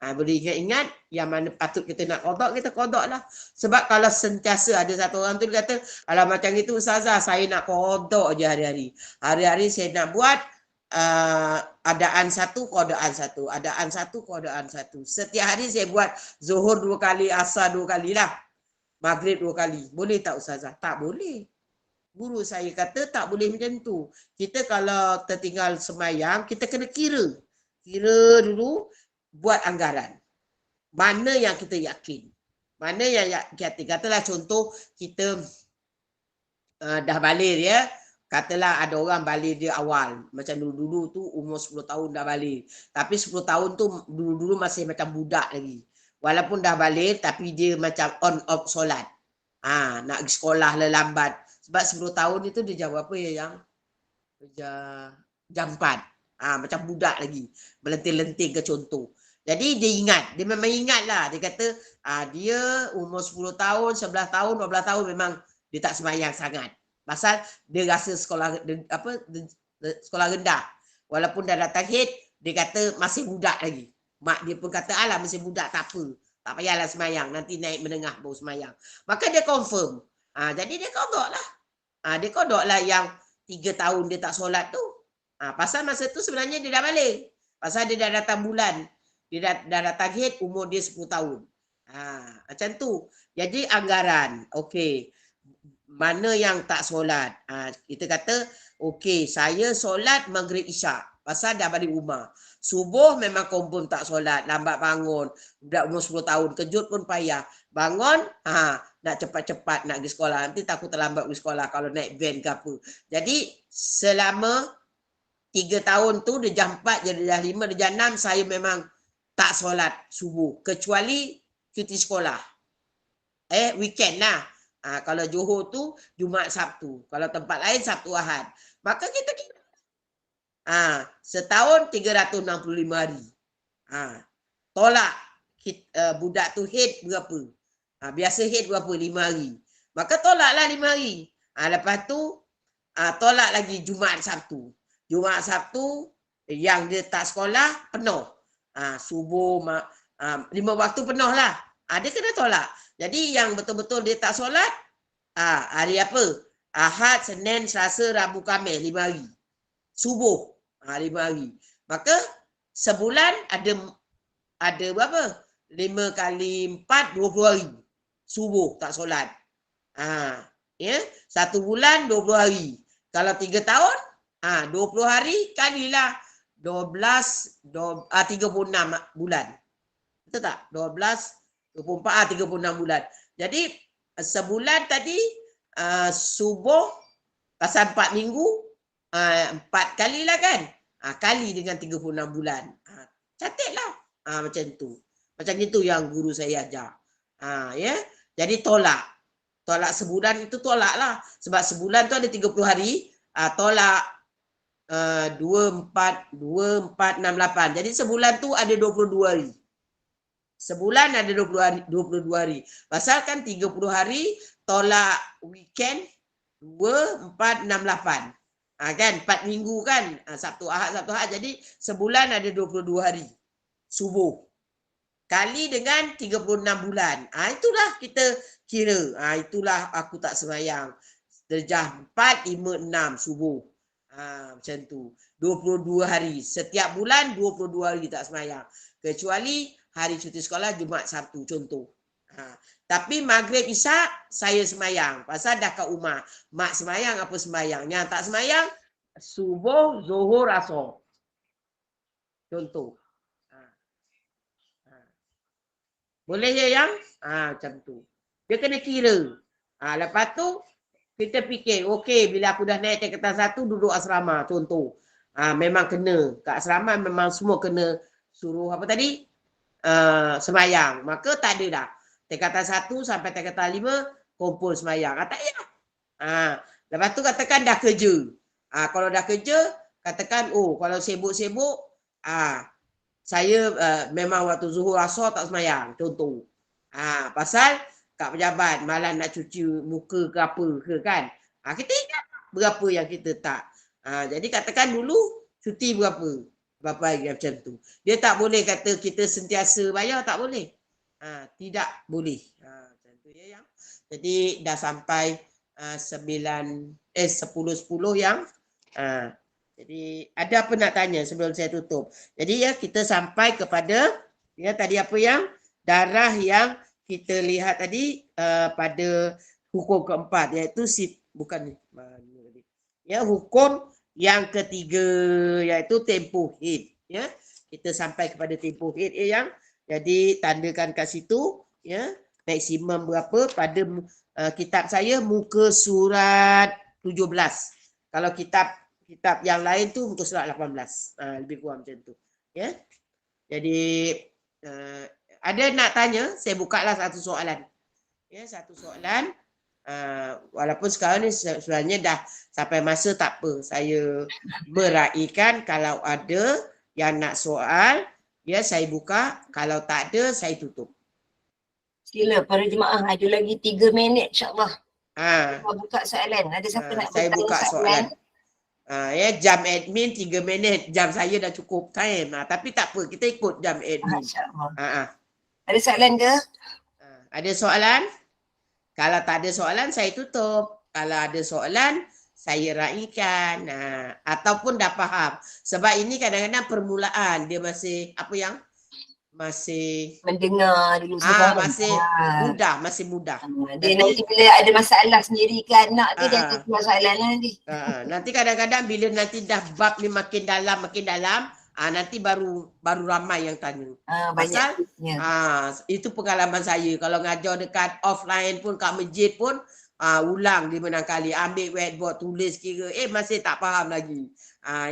boleh ingat-ingat yang mana patut kita nak qada, kita qada lah. Sebab kalau sentiasa ada satu orang tu dia kata, kalau macam itu ustazah, saya nak qada je hari-hari. Hari-hari saya nak buat adaan satu, qadaan satu. Adaan satu, qadaan satu. Setiap hari saya buat zuhur 2 kali, asar 2 kali lah. Maghrib 2 kali. Boleh tak ustazah? Tak boleh. Guru saya kata tak boleh macam tu. Kita kalau tertinggal semayang, kita kena kira. Kira dulu, buat anggaran. Mana yang kita yakin? Mana yang yakin? Katalah contoh kita dah balik ya. Katalah ada orang balik dia awal. Macam dulu-dulu tu umur 10 tahun dah balik. Tapi 10 tahun tu dulu-dulu masih macam budak lagi. Walaupun dah balik tapi dia macam on off solat. Nak pergi sekolah lambat. Sebab 10 tahun itu dia jawab apa ya yang? Jam 4. Macam budak lagi. Melenting-lenting ke contoh. Jadi dia ingat. Dia memang ingat lah. Dia kata dia umur 10 tahun, 11 tahun, 12 tahun memang dia tak semayang sangat. Pasal dia rasa sekolah sekolah rendah. Walaupun dah datang hit, dia kata masih budak lagi. Mak dia pun kata alah masih budak tak apa. Tak payahlah semayang. Nanti naik menengah baru semayang. Maka dia confirm. Jadi dia kodok lah. Dia kodok lah yang 3 tahun dia tak solat tu. Pasal masa tu sebenarnya dia dah balik. Pasal dia dah datang bulan. Dia dah datang hit, umur dia 10 tahun. Macam tu. Jadi anggaran. Okey. Mana yang tak solat? Kita kata, okey, saya solat maghrib isyak. Pasal dah balik rumah. Subuh memang confirm tak solat. Lambat bangun. Budak umur 10 tahun. Kejut pun payah. Bangun, nak cepat-cepat nak pergi sekolah. Nanti takut terlambat pergi sekolah kalau naik van ke apa. Jadi selama 3 tahun tu dia jam 4, jadi dah 5, dia jam 6 saya memang tak solat subuh. Kecuali cuti sekolah. Weekend lah. Kalau Johor tu Jumaat Sabtu. Kalau tempat lain Sabtu Ahad. Maka kita kira. Setahun 365 hari. Tolak budak tu head berapa? Biasa head berapa? 5 hari. Maka tolaklah 5 hari. Lepas tu tolak lagi Jumaat Sabtu. Jumaat Sabtu yang dia tak sekolah penuh. Subuh 5 waktu penuh lah. Dia kena tolak. Jadi yang betul-betul dia tak solat hari apa? Ahad, Senin, Selasa, Rabu, Khamis 5 hari. Subuh 5 hari. Maka sebulan ada berapa? 5 kali 4 20 hari. Subuh tak solat. Ya, 1 bulan 20 hari. Kalau 3 tahun 20 hari kalilah 36 bulan. Betul tak? 12, 24, 36 bulan. Jadi sebulan tadi subuh pasal 4 minggu 4 kali lah kan? Kali dengan 36 bulan. Cantiklah. Macam tu. Macam itu yang guru saya ajar. Ya. Jadi tolak. Tolak sebulan itu tolak lah. Sebab sebulan tu ada 30 hari. Tolak 2, 4, 6, 8. Jadi sebulan tu ada 22 hari. Sebulan ada 22 hari. Pasal kan 30 hari tolak weekend 2, 4, 6, 8. Kan 4 minggu kan. Sabtu Ahad. Jadi sebulan ada 22 hari. Subuh. Kali dengan 36 bulan. Itulah kita kira. Itulah aku tak sembahyang. Darjah 4, 5, 6 subuh. Macam tu. 22 hari. Setiap bulan 22 hari tak sembahyang. Kecuali hari cuti sekolah Jumaat Sabtu contoh. Tapi maghrib isyak saya sembahyang. Pasal dah kat rumah. Mak sembahyang apa sembahyang. Yang tak sembahyang subuh, zuhur, asar. Contoh. Boleh je yang? Macam tu. Dia kena kira. Lepas tu kita fikir, okey bila aku dah naik tingkatan 1 duduk asrama contoh. Memang kena. Kat asrama memang semua kena suruh apa tadi? Semayang. Maka tak ada dah. Tingkatan 1 sampai tingkatan 5 kumpul semayang. Tak payah. Lepas tu katakan dah kerja. Kalau dah kerja, katakan kalau sibuk-sibuk, saya memang waktu zuhur asar tak semayang. Contoh. Pasal kat pejabat malah nak cuci muka ke apa ke kan. Kita ingat berapa yang kita tak. Jadi katakan dulu cuti berapa hari macam tu. Dia tak boleh kata kita sentiasa bayar, tak boleh. Tidak boleh. Macam tu ya yang. Jadi dah sampai 10:10 yang jadi ada apa nak tanya sebelum saya tutup. Jadi ya kita sampai kepada ya tadi apa yang darah yang kita lihat tadi pada hukum keempat iaitu bukan ya hukum yang ketiga iaitu tempoh haid ya. Kita sampai kepada tempoh haid yang jadi tandakan kat situ ya maksimum berapa pada kitab saya muka surat 17. Kalau kitab yang lain tu muka surat 18. Lebih kurang macam tu ya. Jadi ada nak tanya, saya bukalah satu soalan. Ya, satu soalan. Walaupun sekarang ni sebenarnya dah sampai masa tak apa. Saya meraihkan kalau ada yang nak soal, ya saya buka. Kalau tak ada, saya tutup. Sila para jemaah, ada lagi 3 minit insyaAllah. Ha, Kita buka soalan. Ada siapa nak saya bertanya buka soalan. Ya, jam admin 3 minit. Jam saya dah cukup time. Tapi tak apa, kita ikut jam admin. InsyaAllah. Ada soalan ke? Ada soalan? Kalau tak ada soalan, saya tutup. Kalau ada soalan, saya raikan. Ataupun dah faham. Sebab ini kadang-kadang permulaan. Dia masih, apa yang? Masih mendengar dulu masih mudah. Dia nanti bila ada masalah sendiri ke anak ke dia akan keluar soalan nanti. Nanti kadang-kadang bila nanti dah bab ni makin dalam, nanti baru ramai yang tanya. Pasal itu pengalaman saya. Kalau ngajar dekat offline pun kat masjid pun ulang 5-6 kali. Ambil whiteboard, tulis kira masih tak faham lagi.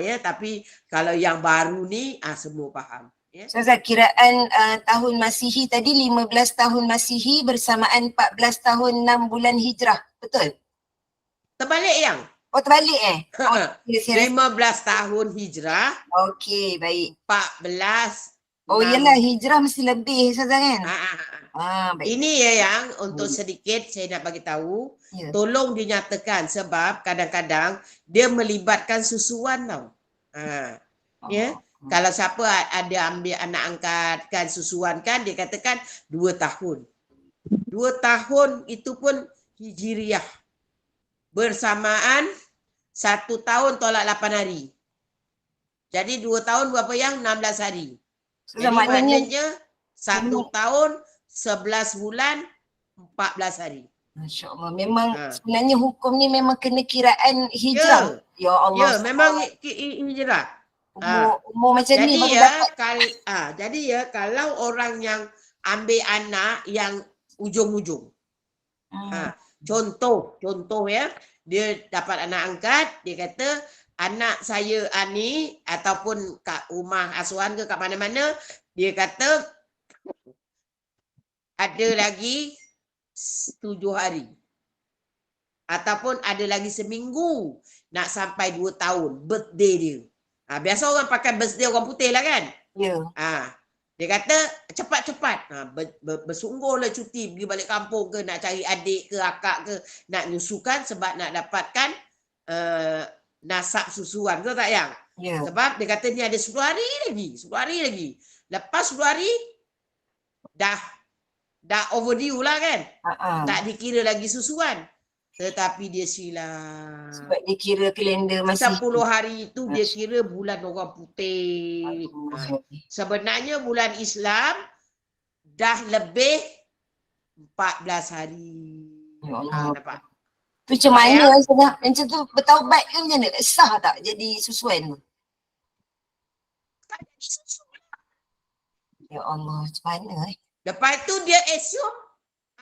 Ya, tapi kalau yang baru ni semua faham. Yeah. So kiraan tahun Masihi tadi 15 tahun Masihi bersamaan 14 tahun 6 bulan Hijrah. Betul? Terbalik yang? Terbalik 15 tahun Hijrah. Okey, baik. 14. Yelah Hijrah mesti lebih Ustazah kan? Baik. Ini ya yang untuk sedikit saya nak bagi tahu. Tolong dinyatakan sebab kadang-kadang dia melibatkan susuan tau. Ya. Kalau siapa ada ambil anak angkat kan susuan kan dia katakan 2 tahun. 2 tahun itu pun Hijriah. Bersamaan 1 tahun tolak 8 hari. Jadi 2 tahun berapa yang? 16 hari. Jadi maknanya 1 tahun 11 bulan 14 hari. Masya Allah. Memang sebenarnya hukum ni memang kena kiraan hijrah. Ya Allah. Ya, memang hijrah. Umur macam jadi ni jadi kalau orang yang ambil anak yang ujung-ujung. Contoh ya, dia dapat anak angkat, dia kata anak saya ni ataupun kat rumah asuhan ke kat mana-mana, dia kata ada lagi 7 hari. Ataupun ada lagi seminggu nak sampai 2 tahun birthday dia. Biasa orang pakai birthday orang putih lah kan? Ya. Dia kata cepat-cepat. Bersungguhlah cuti pergi balik kampung ke nak cari adik ke akak ke nak nyusukan sebab nak dapatkan nasab susuan. Betul tak yang? Ya. Sebab dia kata ni ada 10 hari lagi. Lepas 10 hari dah overdue lah kan? Tak dikira lagi susuan. Tetapi dia silap. Sebab dia kira kalender masih 10 hari itu dia kira bulan orang putih. Sebenarnya bulan Islam dah lebih 14 hari. Ya Allah. Nampak? Tu macam mana Ustazah? Macam tu bertaubat ke macam mana? Sah tak jadi susuan tu? Ya Allah, macam mana Lepas tu dia assume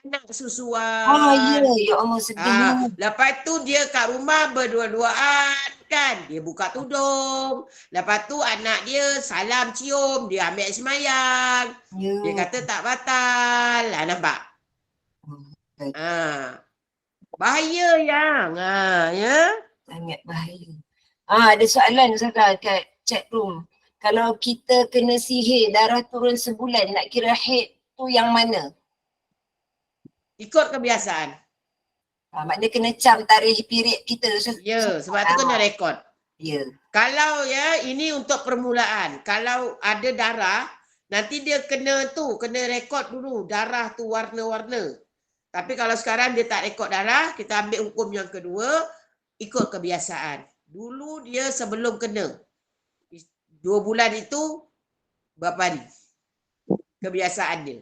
anak Oh susuan. ya Allah sedihnya. Lepas tu dia kat rumah berdua-duaan kan. Dia buka tudung. Lepas tu anak dia salam cium. Dia ambil air semayang. Ya. Dia kata tak batal. Nampak? Baik. Bahaya yang. Ya. Sangat bahaya. Ada soalan Ustazah kat chat room. Kalau kita kena sihir darah turun sebulan, nak kira haid tu yang mana? Ikut kebiasaan. Maknanya kena cam tarikh period kita. Ya, sebab tu kena rekod. Ya. Kalau ya ini untuk permulaan. Kalau ada darah, nanti dia kena rekod dulu darah tu warna-warna. Tapi kalau sekarang dia tak rekod darah, kita ambil hukum yang kedua, ikut kebiasaan. Dulu dia sebelum kena. 2 bulan itu berapa hari? Kebiasaan dia.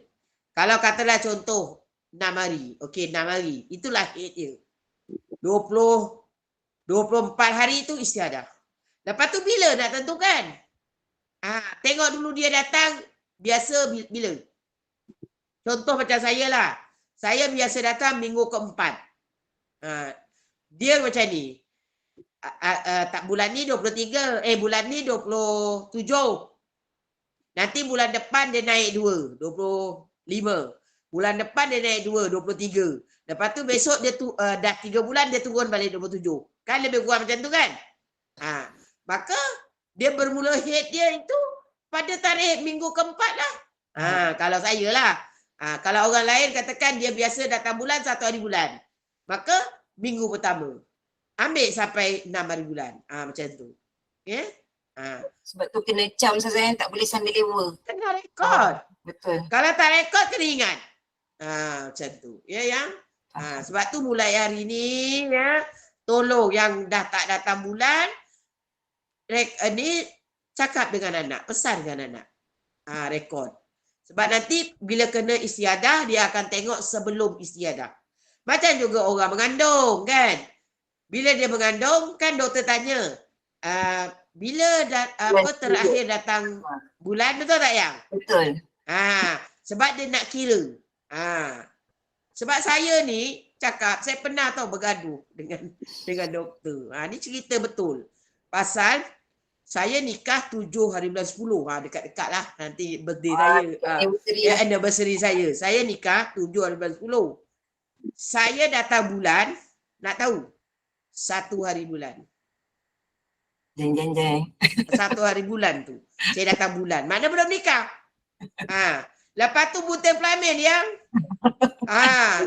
Kalau katalah contoh 6 hari. Okey, 6 hari. Itulah haid dia. 24 hari itu istiadah. Lepas tu bila nak tentukan? Tengok dulu dia datang biasa bila. Contoh macam saya lah. Saya biasa datang minggu keempat. Dia macam ni. Tak bulan ni 23, bulan ni 27. Nanti bulan depan dia naik 2, 25. Bulan depan dia naik 2, 23. Lepas tu besok dia dah 3 bulan dia turun balik 27. Kan lebih kurang macam tu kan? Maka dia bermula haid dia itu pada tarikh minggu keempat lah. Kalau saya lah. Kalau orang lain katakan dia biasa datang bulan 1 hari bulan. Maka minggu pertama. Ambil sampai 6 hari bulan. Macam tu. Ya? Sebab tu kena cam saja, tak boleh sambil lewa. Kena rekod. Betul. Kalau tak rekod kena ingat. Macam tu. Ya yang? Sebab tu mulai hari ni ya, tolong yang dah tak datang bulan ni cakap dengan anak, pesan dengan anak. Rekod. Sebab nanti bila kena istiadah dia akan tengok sebelum istiadah. Macam juga orang mengandung kan. Bila dia mengandung, kan doktor tanya, bila terakhir datang bulan, betul tak yang? Betul. Sebab dia nak kira. Sebab saya ni cakap, saya pernah bergaduh dengan doktor. Ni cerita betul. Pasal saya nikah 7 hari bulan 10. Dekat-dekat lah nanti birthday saya. Anniversary saya. Saya nikah 7 hari bulan 10. Saya datang bulan, nak tahu? 1 hari bulan. Jeng. 1 hari bulan tu. Saya datang bulan. Mana belum nikah. Lepas tu buta pelamin yang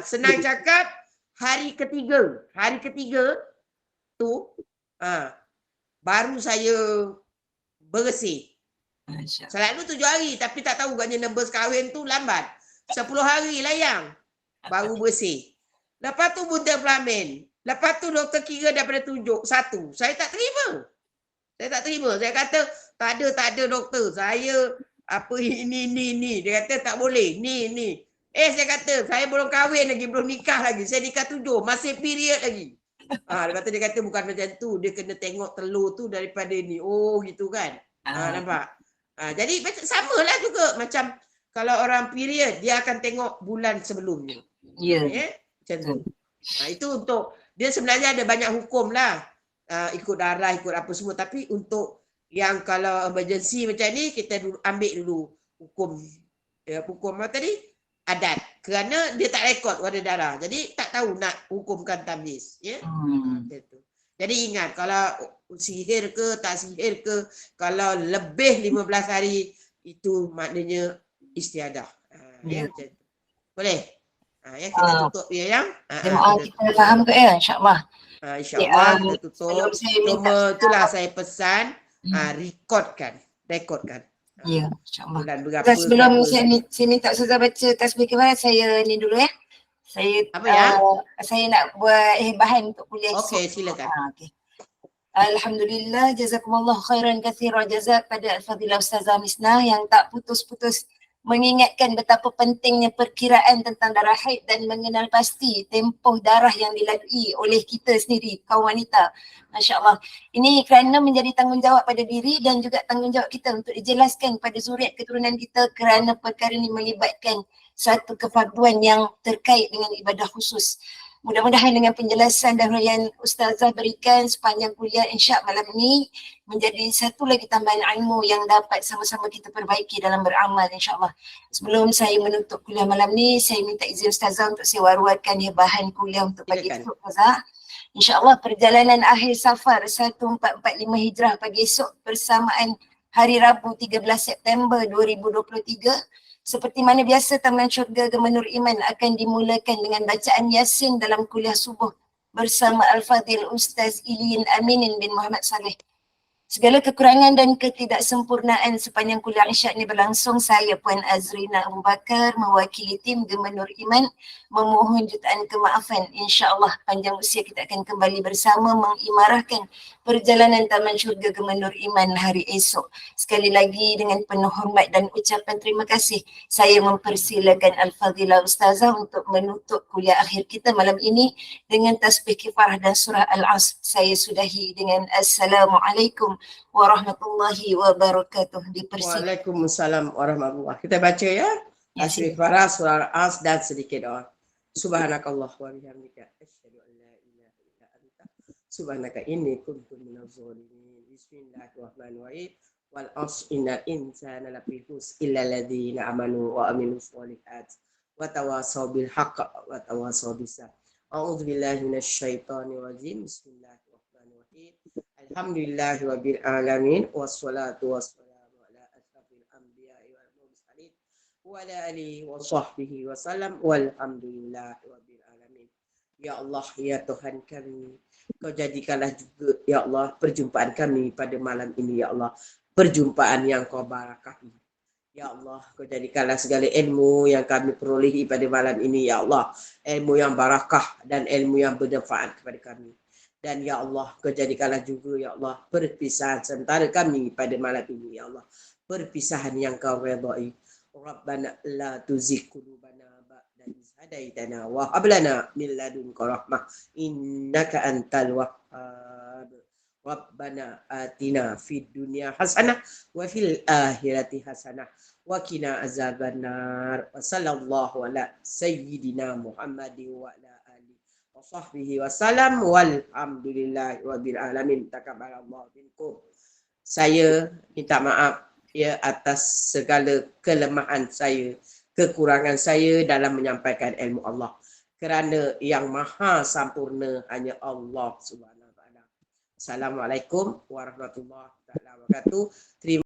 senang cakap hari ketiga. Hari ketiga tu baru saya bersih. Selalu 7 hari tapi tak tahu katnya numbers kahwin tu lambat. 10 hari lah yang baru bersih. Lepas tu buta pelamin. Lepas tu doktor kira daripada tunjuk 1. Saya tak terima. Saya kata tak ada doktor. Saya ini. Dia kata tak boleh. Ni. Saya kata saya belum kahwin lagi, belum nikah lagi. Saya nikah 7, masih period lagi. Dia kata bukan macam tu. Dia kena tengok telur tu daripada ni. Oh gitu kan. Nampak? Jadi samalah juga macam kalau orang period dia akan tengok bulan sebelumnya. Ya. Macam tu. Itu untuk dia sebenarnya ada banyak hukum lah. Ikut darah, ikut apa semua. Tapi untuk yang kalau emergency macam ni, kita ambil dulu hukum. Hukum apa tadi? Adat. Kerana dia tak rekod warna darah. Jadi tak tahu nak hukumkan tamyiz. Ya? Jadi ingat, kalau sihir ke, tak sihir ke, kalau lebih 15 hari, itu maknanya istiadah. Ya, macam tu. Boleh? Kita tutup ya yang. Kita faham ke ya, insyaAllah. InsyaAllah kita tutup. Cuma itulah saya pesan, rekodkan. Ya, insyaAllah. Bulan berapa. Sebelum saya minta Ustazah baca tasbih kemarin, saya ni dulu ya. Saya saya nak buat bahan untuk kuliah. Okey, silakan. Alhamdulillah, jazakumullah khairan katsira jazak pada Al-Fadilah Ustazah Misnah yang tak putus-putus mengingatkan betapa pentingnya perkiraan tentang darah haid dan mengenal pasti tempoh darah yang dilalui oleh kita sendiri, kaum wanita. Masya Allah. Ini kerana menjadi tanggungjawab pada diri dan juga tanggungjawab kita untuk dijelaskan kepada zuriat keturunan kita kerana perkara ini melibatkan satu kefarduan yang terkait dengan ibadah khusus. Mudah-mudahan dengan penjelasan dan huraian Ustazah berikan sepanjang kuliah insya malam ini menjadi satu lagi tambahan ilmu yang dapat sama-sama kita perbaiki dalam beramal insya-Allah. Sebelum saya menutup kuliah malam ni, saya minta izin Ustazah untuk saya war-warkan bahan kuliah untuk pagi Silakan. esok Ustazah. InsyaAllah perjalanan akhir safar 1445 Hijrah pagi esok bersamaan hari Rabu 13 September 2023. Seperti mana biasa Taman Syurga Gemenur Iman akan dimulakan dengan bacaan Yasin dalam kuliah subuh bersama Al-Fadhil Ustaz Iliyin Aminin bin Muhammad Saleh. Segala kekurangan dan ketidaksempurnaan sepanjang kuliah Isyak ini berlangsung, saya Puan Azrina Abu Bakar mewakili tim Gemenur Iman memohon jutaan kemaafan. InsyaAllah panjang usia kita akan kembali bersama mengimarahkan perjalanan Taman Syurga Gemenur Iman hari esok. Sekali lagi dengan penuh hormat dan ucapan terima kasih, saya mempersilakan Al-Fadhilah Ustazah untuk menutup kuliah akhir kita malam ini dengan tasbih kifarah dan surah Al-Asr. Saya sudahi dengan Assalamualaikum warahmatullahi wabarakatuh. Dipersilakan. Waalaikumsalam warahmatullahi. Kita baca ya. Ya, Tasbih farah, surah Al-As dan sedikit doa. Subhanakallah wa bihamdika asyhadu an la ilaha illa anta subhanaka inni kuntu minaz zalimin. Bismillahirrahmanirrahim. Wal 'asr innal insana lafi khusr illa alladziina amanu wa amilus sholihat wa tawasaw bil haqqi wa tawasaw bis sabr. A'udzu billahi minasy syaithanir rajim. Bismillahirrahmanirrahim. Alhamdulillahi rabbil alamin wassalatu wassalamu ala asyrafil anbiya'i wal mursalin wa ala alihi wa sahbihi wa sallam walhamdulillahi rabbil alamin. Ya Allah, ya Tuhan kami, Kau jadikanlah juga ya Allah perjumpaan kami pada malam ini ya Allah, perjumpaan yang Kau barakahi. Ya Allah, Kau jadikanlah segala ilmu yang kami perolehi pada malam ini ya Allah, ilmu yang barakah dan ilmu yang bermanfaat kepada kami. Dan ya Allah, Kau jadikanlah juga ya Allah perpisahan sementara kami pada malam ini ya Allah, perpisahan yang Kau redai. Rabbana la tuzigh qulubana ba'da idh hadaitana wa hab lana min ladunka rahmah innaka antal wahhab. Rabbana atina fid dunya hasanah wa fil akhirati hasanah wa qina azabannar. Wa sallallahu ala sayyidina Muhammadin wa ala alihi wa sahbihi wa salam walhamdulillahi rabbil alamin. Takabbalallahu minkum. Saya minta maaf ya atas segala kelemahan saya, kekurangan saya dalam menyampaikan ilmu Allah. Kerana yang maha sempurna hanya Allah Subhanahu wa taala. Assalamualaikum warahmatullahi wabarakatuh. Terima